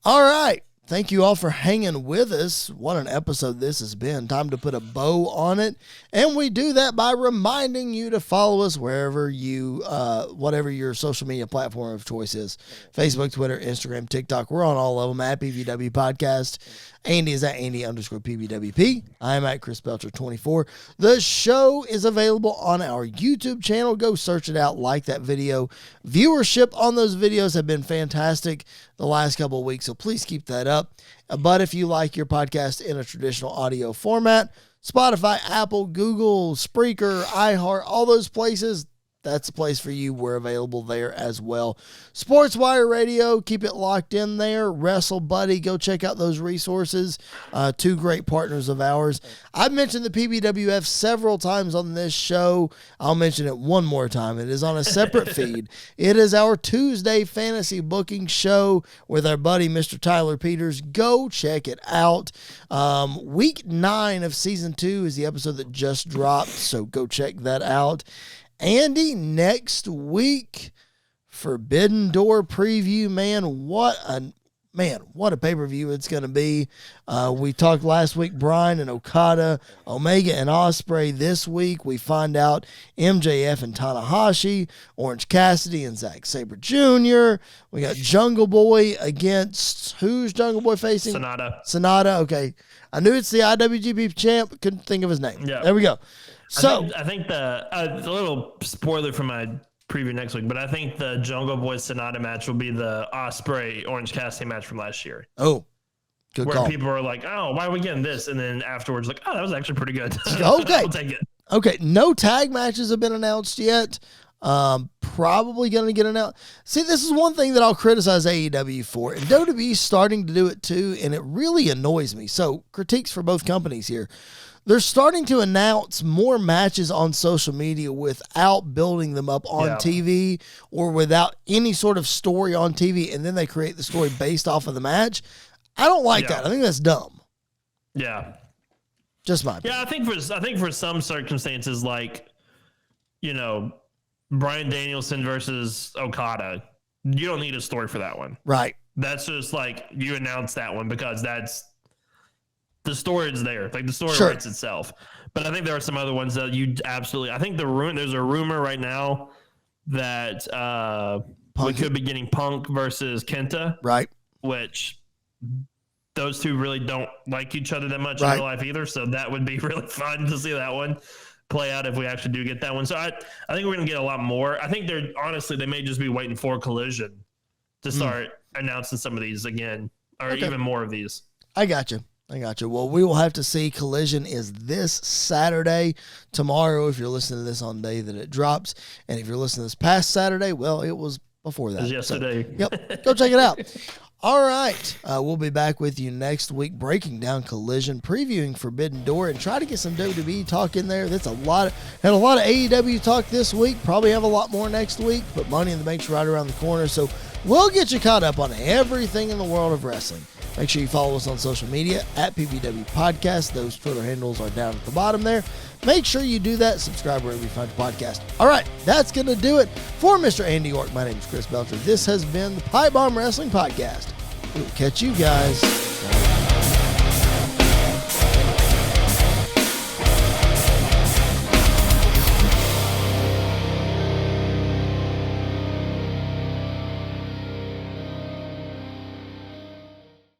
All right. Thank you all for hanging with us. What an episode this has been. Time to put a bow on it. And we do that by reminding you to follow us wherever you, whatever your social media platform of choice is. Facebook, Twitter, Instagram, TikTok. We're on all of them at PBW Podcast. Andy is at Andy_PBWP. I'm at Chris Belcher 24. The show is available on our YouTube channel. Go search it out, like that video. Viewership on those videos have been fantastic the last couple of weeks, so please keep that up. But if you like your podcast in a traditional audio format, Spotify, Apple, Google, Spreaker, iHeart, all those places, that's the place for you. We're available there as well. SportsWire Radio, keep it locked in there. Wrestle Buddy, go check out those resources. Two great partners of ours. I've mentioned the PBWF several times on this show. I'll mention it one more time. It is on a separate feed. It is our Tuesday fantasy booking show with our buddy, Mr. Tyler Peters. Go check it out. Week 9 of season 2 is the episode that just dropped, so go check that out. Andy, next week, Forbidden Door preview. Man, what a pay-per-view it's going to be. We talked last week, Bryan and Okada, Omega and Ospreay. This week, we find out MJF and Tanahashi, Orange Cassidy and Zack Sabre Jr. We got Jungle Boy against, who's Jungle Boy facing? Sonata, okay. I knew it's the IWGP champ, couldn't think of his name. Yeah. There we go. So I think the a little spoiler for my preview next week, but I think the Jungle Boy Sonata match will be the Ospreay Orange Cassidy match from last year. Oh, good call. Where people are like, "Oh, why are we getting this?" And then afterwards, like, "Oh, that was actually pretty good." Okay, I'll take it. Okay, no tag matches have been announced yet. Probably going to get announced. See, this is one thing that I'll criticize AEW for, and WWE's starting to do it too, and it really annoys me. So, critiques for both companies here. They're starting to announce more matches on social media without building them up on TV or without any sort of story on TV, and then they create the story based off of the match. I don't like that. I think that's dumb. Yeah. Just my opinion. Yeah, I think for some circumstances, like, Bryan Danielson versus Okada, you don't need a story for that one. Right. That's just like you announce that one because that's the story is there. Like the story writes itself. But I think there are some other ones that you absolutely. I think there's a rumor right now that we could be getting Punk versus Kenta. Right. Which those two really don't like each other that much in real life either. So that would be really fun to see that one. play out if we actually do get that one. So I think we're going to get a lot more. I think they may just be waiting for Collision to start announcing some of these again, or even more of these. I got you. Well, we will have to see. Collision is this Saturday. Tomorrow, if you're listening to this on the day that it drops. And if you're listening to this past Saturday, well, it was before that. It was yesterday. So, yep. Go check it out. All right. We'll be back with you next week, breaking down Collision, previewing Forbidden Door, and try to get some WWE talk in there. That's had a lot of AEW talk this week. Probably have a lot more next week, but Money in the Bank's right around the corner. So we'll get you caught up on everything in the world of wrestling. Make sure you follow us on social media at PBW Podcast. Those Twitter handles are down at the bottom there. Make sure you do that. Subscribe wherever you find the podcast. All right, that's going to do it for Mr. Andy York. My name is Chris Belcher. This has been the Pipe Bomb Wrestling Podcast. We'll catch you guys.